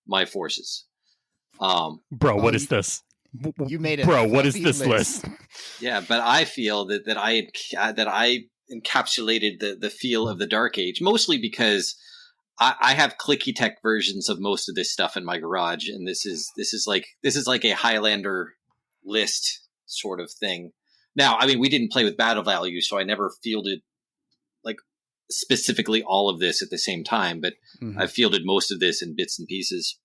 my forces. Bro, what is this? You made it. Bro, what is this list? Yeah, but I feel that I encapsulated the feel of the Dark Age, mostly because I have ClickyTech versions of most of this stuff in my garage, and this is like a Highlander list sort of thing. Now, I mean, we didn't play with battle value, so I never fielded like specifically all of this at the same time, but I fielded most of this in bits and pieces.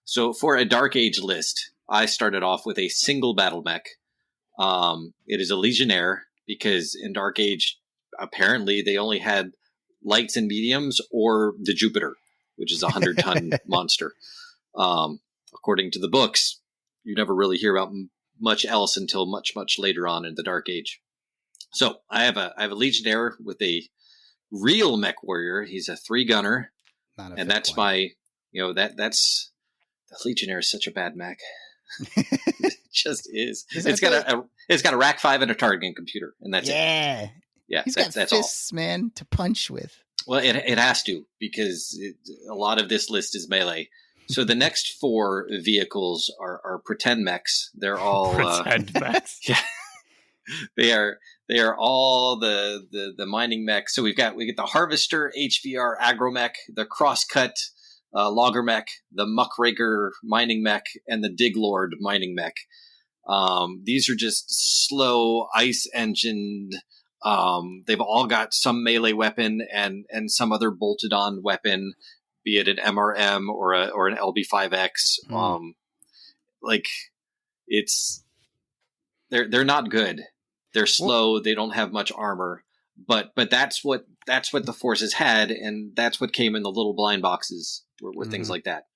So for a Dark Age list, I started off with a single battle mech. It is a Legionnaire because in Dark Age, apparently they only had lights and mediums or the Jupiter, which is a 100-ton monster. According to the books, you never really hear about much else until much, much later on in the Dark Age. So I have a Legionnaire with a real Mechwarrior. He's a 3-gunner. And that's my, that's the Legionnaire is such a bad mech. It just is. It's got a Rack 5 and a targeting computer, and that's it. Yeah, he's got fists, man, to punch with. Well, it has to, because a lot of this list is melee. So the next 4 vehicles are pretend mechs. They're all pretend mechs. Yeah, they are all the mining mechs. So we get the Harvester HVR Agromech, the Crosscut Logger Mech, the Muckraker mining mech, and the Diglord mining mech. These are just slow, ice-engined. They've all got some melee weapon and some other bolted-on weapon, be it an MRM or an LB5X. They're not good. They're slow. They don't have much armor. But that's what the forces had, and that's what came in the little blind boxes were things like that.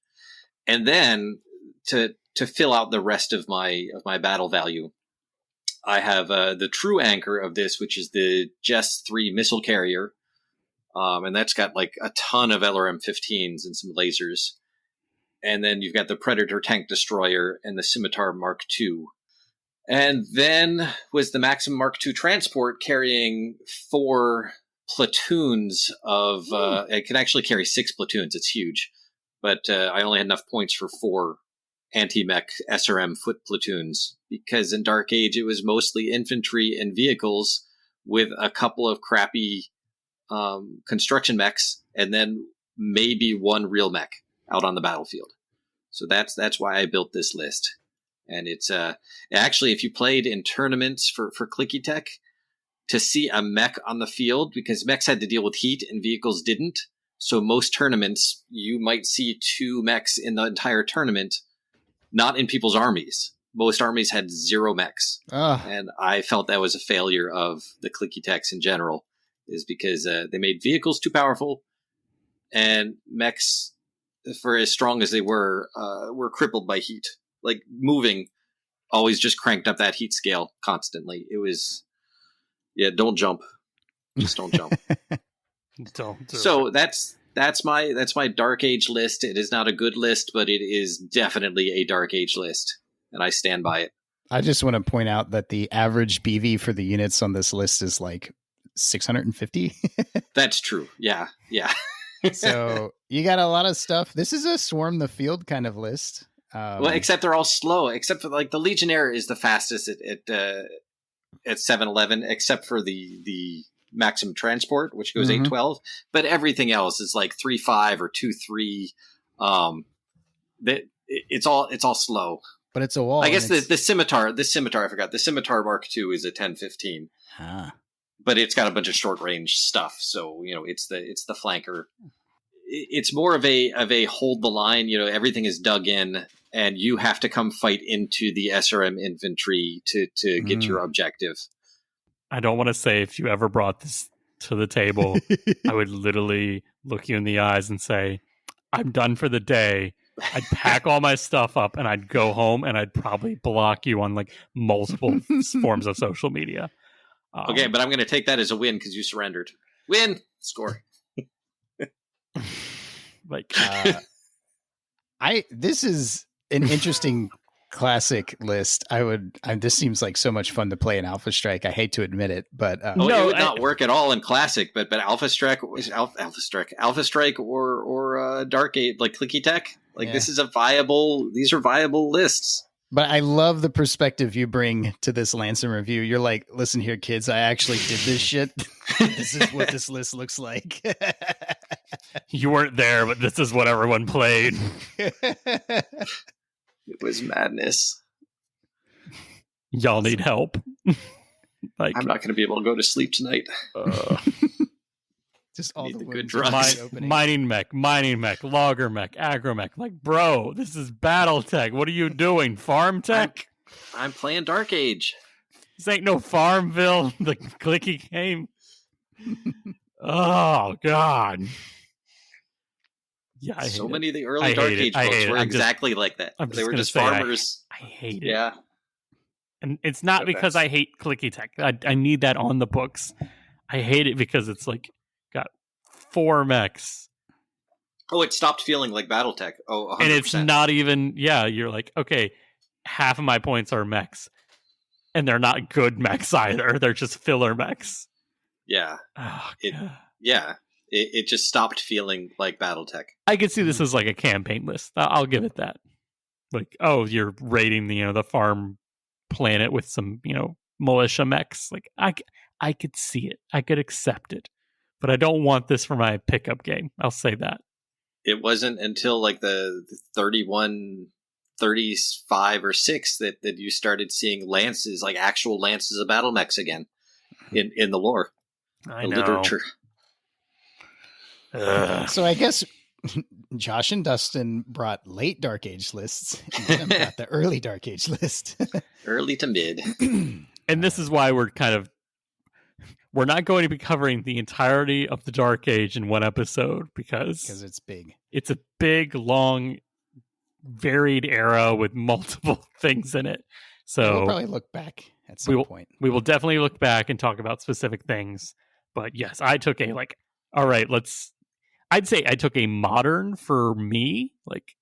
And then to fill out the rest of my battle value, I have the true anchor of this, which is the Jess 3 missile carrier, and that's got like a ton of LRM-15s and some lasers. And then you've got the Predator tank destroyer and the Scimitar Mark II. And then was the Maxim Mark II transport carrying 4 platoons of... it can actually carry 6 platoons. It's huge. But I only had enough points for 4 anti-mech SRM foot platoons. Because in Dark Age, it was mostly infantry and vehicles with a couple of crappy construction mechs. And then maybe 1 real mech out on the battlefield. So that's why I built this list. And it's actually, if you played in tournaments for ClickyTech, to see a mech on the field, because mechs had to deal with heat and vehicles didn't. So most tournaments, you might see 2 mechs in the entire tournament, not in people's armies. Most armies had 0 mechs. And I felt that was a failure of the ClickyTechs in general, is because they made vehicles too powerful, and mechs, for as strong as they were crippled by heat. Like, moving always just cranked up that heat scale constantly. It was, don't jump. Just don't jump. So that's my Dark Age list. It is not a good list, but it is definitely a Dark Age list, and I stand by it. I just want to point out that the average BV for the units on this list is like 650. That's true. Yeah. So you got a lot of stuff. This is a swarm the field kind of list. Well, except they're all slow. Except for like the Legionnaire is the fastest at 7-11, except for the Maxim Transport, which goes 8-12. But everything else is like 3-5 or 2-3. It's all slow. But it's a wall. I guess the Scimitar. I forgot. The Scimitar Mark II is a 10-15. But it's got a bunch of short range stuff. So it's the flanker. It's more of a hold the line. Everything is dug in, and you have to come fight into the SRM infantry to get your objective. I don't want to say if you ever brought this to the table, I would literally look you in the eyes and say, I'm done for the day. I'd pack all my stuff up and I'd go home, and I'd probably block you on like multiple forms of social media. Okay, but I'm going to take that as a win because you surrendered. Win! Score. Like, this is an interesting classic list. This seems like so much fun to play in Alpha Strike. I hate to admit it, but it would not work at all in Classic. But Alpha Strike or Dark Age, like ClickyTech, These are viable lists. But I love the perspective you bring to this Lansom review. You're like, listen here, kids, I actually did this shit. This is what this list looks like. You weren't there, but this is what everyone played. It was madness. Y'all need help. I'm not going to be able to go to sleep tonight. Just all the good drugs. Mining mech, logger mech, agro mech. Like, bro, this is BattleTech. What are you doing? Farm tech? I'm playing Dark Age. This ain't no Farmville, the clicky game. Oh, God. Yeah, many of the early Dark Age books were exactly like that. They were just farmers. I hate it. Yeah. And it's not because I hate ClickyTech. I need that on the books. I hate it because it's like got 4 mechs. Oh, it stopped feeling like BattleTech. Oh, 100%. And it's not even, you're like, okay, half of my points are mechs. And they're not good mechs either. They're just filler mechs. Yeah. Oh, It just stopped feeling like BattleTech. I could see this as like a campaign list. I'll give it that. Like, oh, you're raiding the farm planet with some, militia mechs. Like, I could see it. I could accept it. But I don't want this for my pickup game. I'll say that. it wasn't until like the 31, 35 or 6 that you started seeing lances, like actual lances of battle mechs again in the lore, I the know. literature. So I guess Josh and Dustin brought late Dark Age lists, and Denham brought the early Dark Age list. Early to mid. And this is why we're not going to be covering the entirety of the Dark Age in one episode because it's big. It's a big, long, varied era with multiple things in it. So We'll probably look back at some point. We will definitely look back and talk about specific things. But yes, I took I'd say I took a modern for me. Like,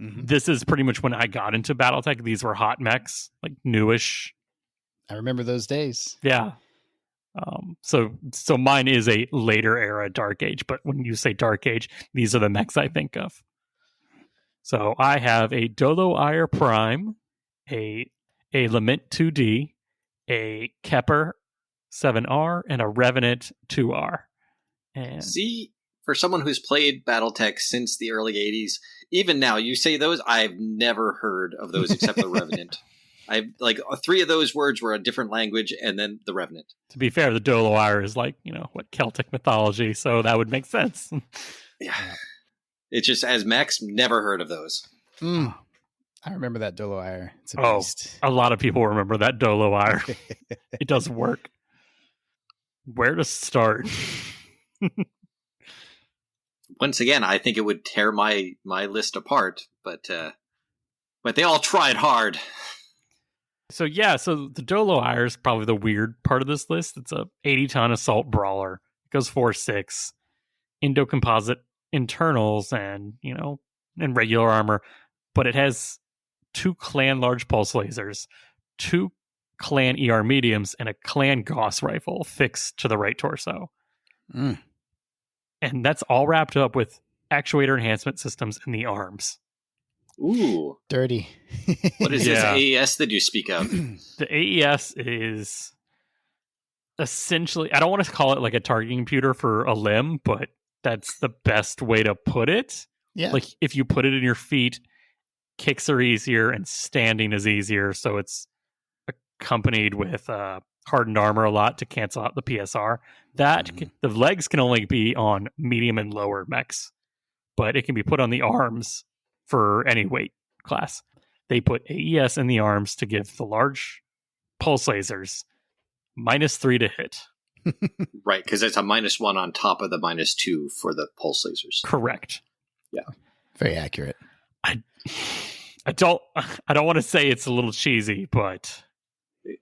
this is pretty much when I got into BattleTech. These were hot mechs, like newish. I remember those days. Yeah. So mine is a later era Dark Age, but when you say Dark Age, these are the mechs I think of. So I have a Dolo Ire Prime, a Lament 2D, a Kepper 7R, and a Revenant 2R. And see, for someone who's played BattleTech since the early 80s, even now, you say those, I've never heard of those except the Revenant. I've like 3 of those words were a different language, and then the Revenant. To be fair, the Dolo Ire is like, Celtic mythology, so that would make sense. Yeah. It's just, as mechs, never heard of those. I remember that Dolo Ire. It's a beast. A lot of people remember that Dolo Ire. It does work. Where to start? Once again, I think it would tear my list apart, but they all tried hard. So the Dolo Ire is probably the weird part of this list. It's a 80-ton assault brawler. It goes 4/6, Indo-composite internals and regular armor, but it has 2 clan large pulse lasers, 2 clan ER mediums, and a clan Gauss rifle fixed to the right torso. And that's all wrapped up with actuator enhancement systems in the arms. Ooh. Dirty. What is this AES that you speak of? The AES is essentially, I don't want to call it like a targeting computer for a limb, but that's the best way to put it. Yeah. Like if you put it in your feet, kicks are easier and standing is easier. So it's accompanied with hardened armor a lot to cancel out the PSR. The legs can only be on medium and lower mechs, but it can be put on the arms for any weight class. They put AES in the arms to give the large pulse lasers -3 to hit. Right, because it's a -1 on top of the -2 for the pulse lasers. Correct. Yeah. Very accurate. I don't want to say it's a little cheesy, but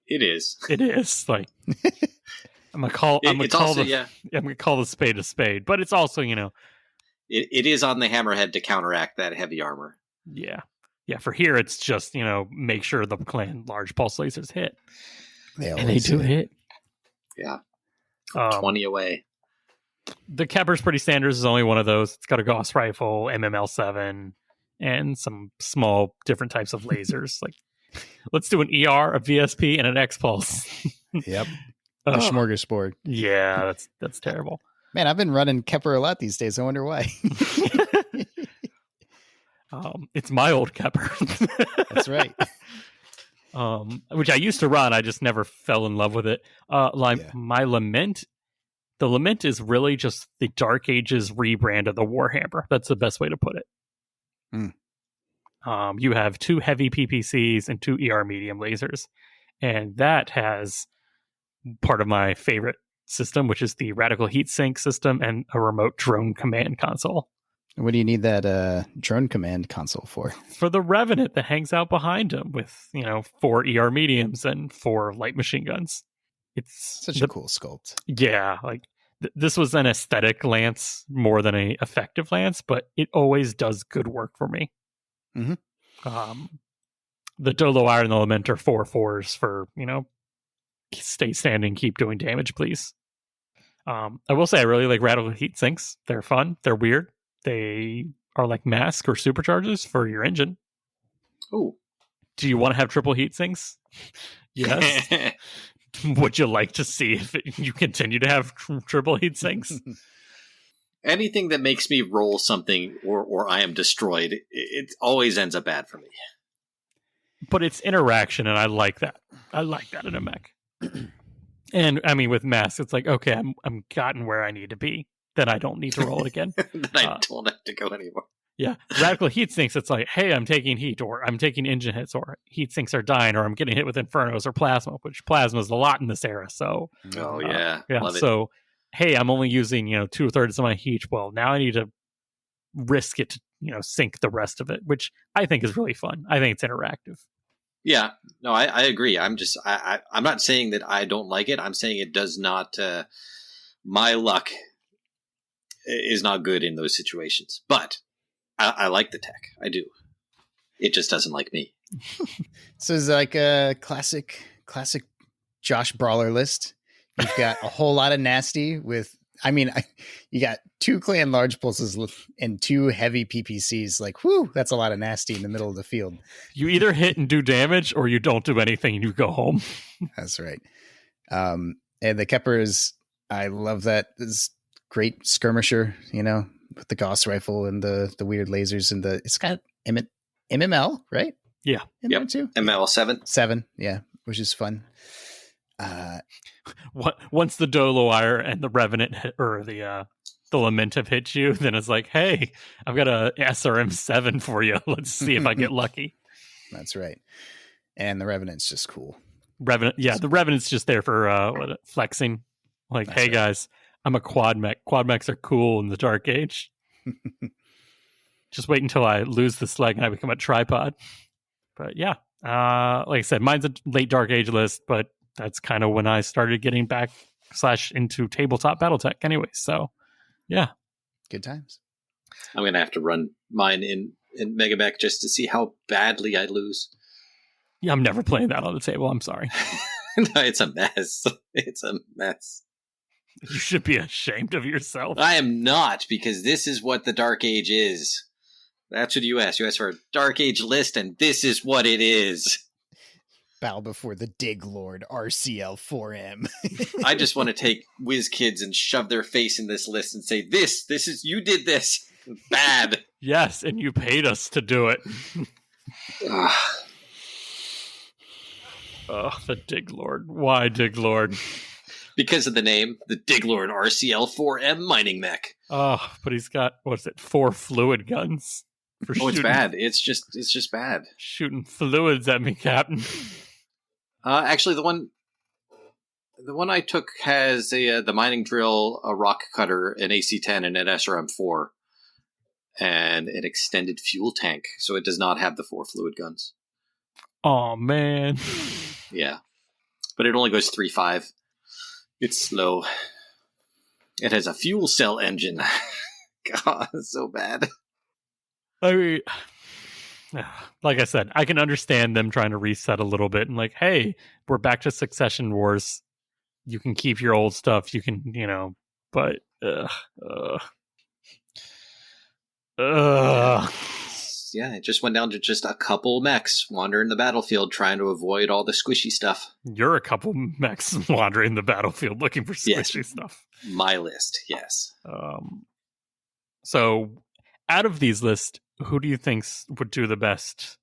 it is. It is. Like I'm gonna call the spade a spade, but it's also, it is on the hammerhead to counteract that heavy armor. Yeah. For here it's just, make sure the clan large pulse lasers hit. They do hit. Yeah. 20 away. The Kepper's pretty standard. Is only one of those. It's got a Gauss rifle, MML7, and some small different types of lasers. Like, let's do an ER, a VSP, and an X-Pulse. Yep. A smorgasbord. Yeah, that's terrible. Man, I've been running Kepper a lot these days. I wonder why. It's my old Kepper. That's right. Which I used to run. I just never fell in love with it. My Lament, the Lament is really just the Dark Ages rebrand of the Warhammer. That's the best way to put it. You have 2 heavy PPCs and 2 ER medium lasers. And that has part of my favorite system, which is the Radical Heatsink system and a remote drone command console. What do you need that drone command console for? For the Revenant that hangs out behind him with, 4 ER mediums and 4 light machine guns. It's such a cool sculpt. Yeah, like this was an aesthetic lance more than an effective lance, but it always does good work for me. The Dolo Ire and the Lament are 4/4s for, stay standing, keep doing damage, please. I will say I really like Radical Heat Sinks. They're fun. They're weird. They are like mask or supercharges for your engine. Oh. Do you want to have triple heat sinks? Yes. Would you like to see if you continue to have triple heat sinks? Anything that makes me roll something or I am destroyed, it always ends up bad for me. But it's interaction, and I like that. I like that in a mech. And I mean, with masks, it's like, okay, I'm gotten where I need to be. Then I don't need to roll it again. Then I don't have to go anymore. Yeah. Radical heat sinks, it's like, hey, I'm taking heat, or I'm taking engine hits, or heat sinks are dying, or I'm getting hit with infernos or plasma, which plasma is a lot in this era. So, Yeah. Love it. So, hey, I'm only using 2/3 of my heat. Well, now I need to risk it to sink the rest of it, which I think is really fun. I think it's interactive. Yeah, no, I agree. I'm not saying that I don't like it. I'm saying it does not. My luck is not good in those situations, but I like the tech. I do. It just doesn't like me. So it's like a classic Josh Brawler list. You've got a whole lot of nasty with. I mean, you got 2 clan large pulses and 2 heavy PPCs. Like, whoo, that's a lot of nasty in the middle of the field. You either hit and do damage, or you don't do anything and you go home. That's right. And the Keppers, I love that. This great skirmisher, with the Gauss rifle and the weird lasers and it's got MML, right? Yeah. In there too. ML7. 7, yeah, which is fun. Once the Dolo Wire and the Revenant or the Lament have hit you, then it's like, hey, I've got a SRM7 for you. Let's see if I get lucky. That's right. And the Revenant's just cool. Revenant, yeah, the Revenant's just there for flexing. Like, that's hey right. Guys, I'm a quad mech. Quad mechs are cool in the Dark Age. Just wait until I lose the slag and I become a tripod. But yeah, like I said, mine's a late Dark Age list, but that's kind of when I started getting back / into tabletop BattleTech anyway. So yeah. Good times. I'm going to have to run mine in Mechbay just to see how badly I lose. Yeah, I'm never playing that on the table. I'm sorry. No, it's a mess. It's a mess. You should be ashamed of yourself. I am not, because this is what the Dark Age is. That's what you asked. You asked for a Dark Age list, and this is what it is. Bow before the Dig Lord, RCL4M. I just want to take whiz kids and shove their face in this list and say, this is, you did this. Bad. Yes, and you paid us to do it. Oh, the Dig Lord. Why Dig Lord? Because of the name, the Dig Lord RCL4M mining mech. Oh, but he's got, 4 fluid guns. It's bad. It's just bad. Shooting fluids at me, Captain. Actually, the one I took has the mining drill, a rock cutter, an AC-10, and an SRM-4, and an extended fuel tank. So it does not have the 4 fluid guns. Oh man. Yeah, but it only goes 3.5. It's slow. It has a fuel cell engine. God, it's so bad. I mean, like I said, I can understand them trying to reset a little bit and like, hey, we're back to Succession Wars. You can keep your old stuff. You can, but yeah, it just went down to just a couple mechs wandering the battlefield trying to avoid all the squishy stuff. You're a couple mechs wandering the battlefield looking for squishy stuff. My list, yes. So out of these lists, who do you think would do the best?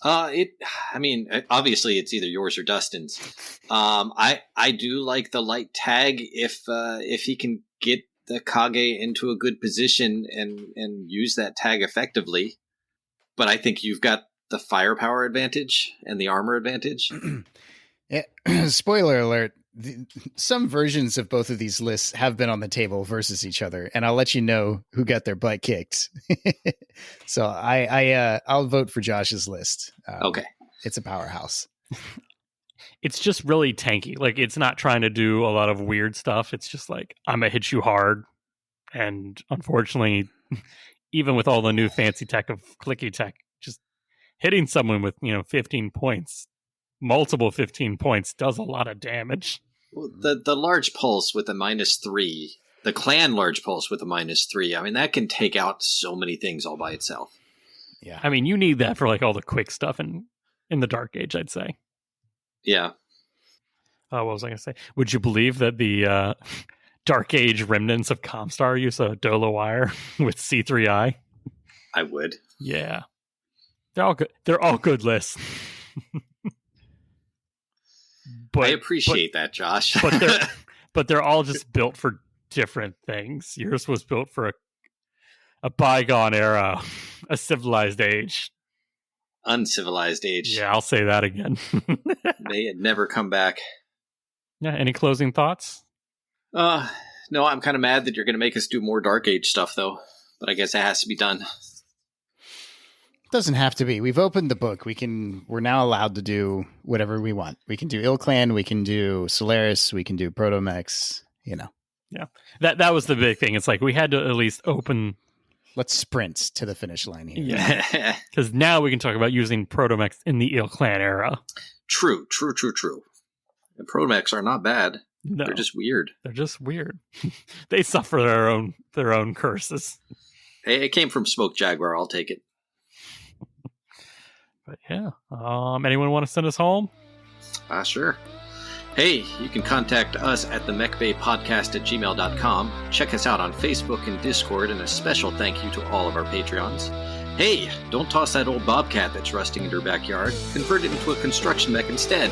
Obviously it's either yours or Dustin's. I do like the light tag if he can get the Kage into a good position and use that tag effectively. But I think you've got the firepower advantage and the armor advantage. Yeah. Spoiler alert. Some versions of both of these lists have been on the table versus each other, and I'll let you know who got their butt kicked. So I'll vote for Josh's list. Okay. It's a powerhouse. It's just really tanky. Like, it's not trying to do a lot of weird stuff. It's just like, I'm going to hit you hard. And unfortunately, even with all the new fancy tech of ClickyTech, just hitting someone with, 15 points, multiple 15 points does a lot of damage. Well, the large pulse with a -3, the clan large pulse with a -3, I mean, that can take out so many things all by itself. Yeah. I mean, you need that for like all the quick stuff in the Dark Age, I'd say. Yeah. What was I going to say? Would you believe that the Dark Age remnants of Comstar use a Dolo wire with C3I. I would. Yeah. They're all good. They're all good lists. I appreciate that, Josh. but they're all just built for different things. Yours was built for a bygone era, a civilized age. Uncivilized age. Yeah, I'll say that again. May it never come back. Yeah, any closing thoughts? No, I'm kind of mad that you're going to make us do more Dark Age stuff, though. But I guess it has to be done. Doesn't have to be. We've opened the book. We're now allowed to do whatever we want. We can do Ilclan, we can do Solaris, we can do Protomex, Yeah. That was the big thing. It's like we had to at least open. Let's sprint to the finish line here. Yeah. Because now we can talk about using Protomex in the Ilclan era. True. And Protomex are not bad. No, they're just weird. They suffer their own curses. Hey, it came from Smoke Jaguar. I'll take it. But yeah, anyone want to send us home? Sure. Hey, you can contact us at the Mechbay podcast at gmail.com. Check us out on Facebook and Discord, and a special thank you to all of our Patreons. Hey, don't toss that old Bobcat that's rusting in your backyard. Convert it into a construction mech instead.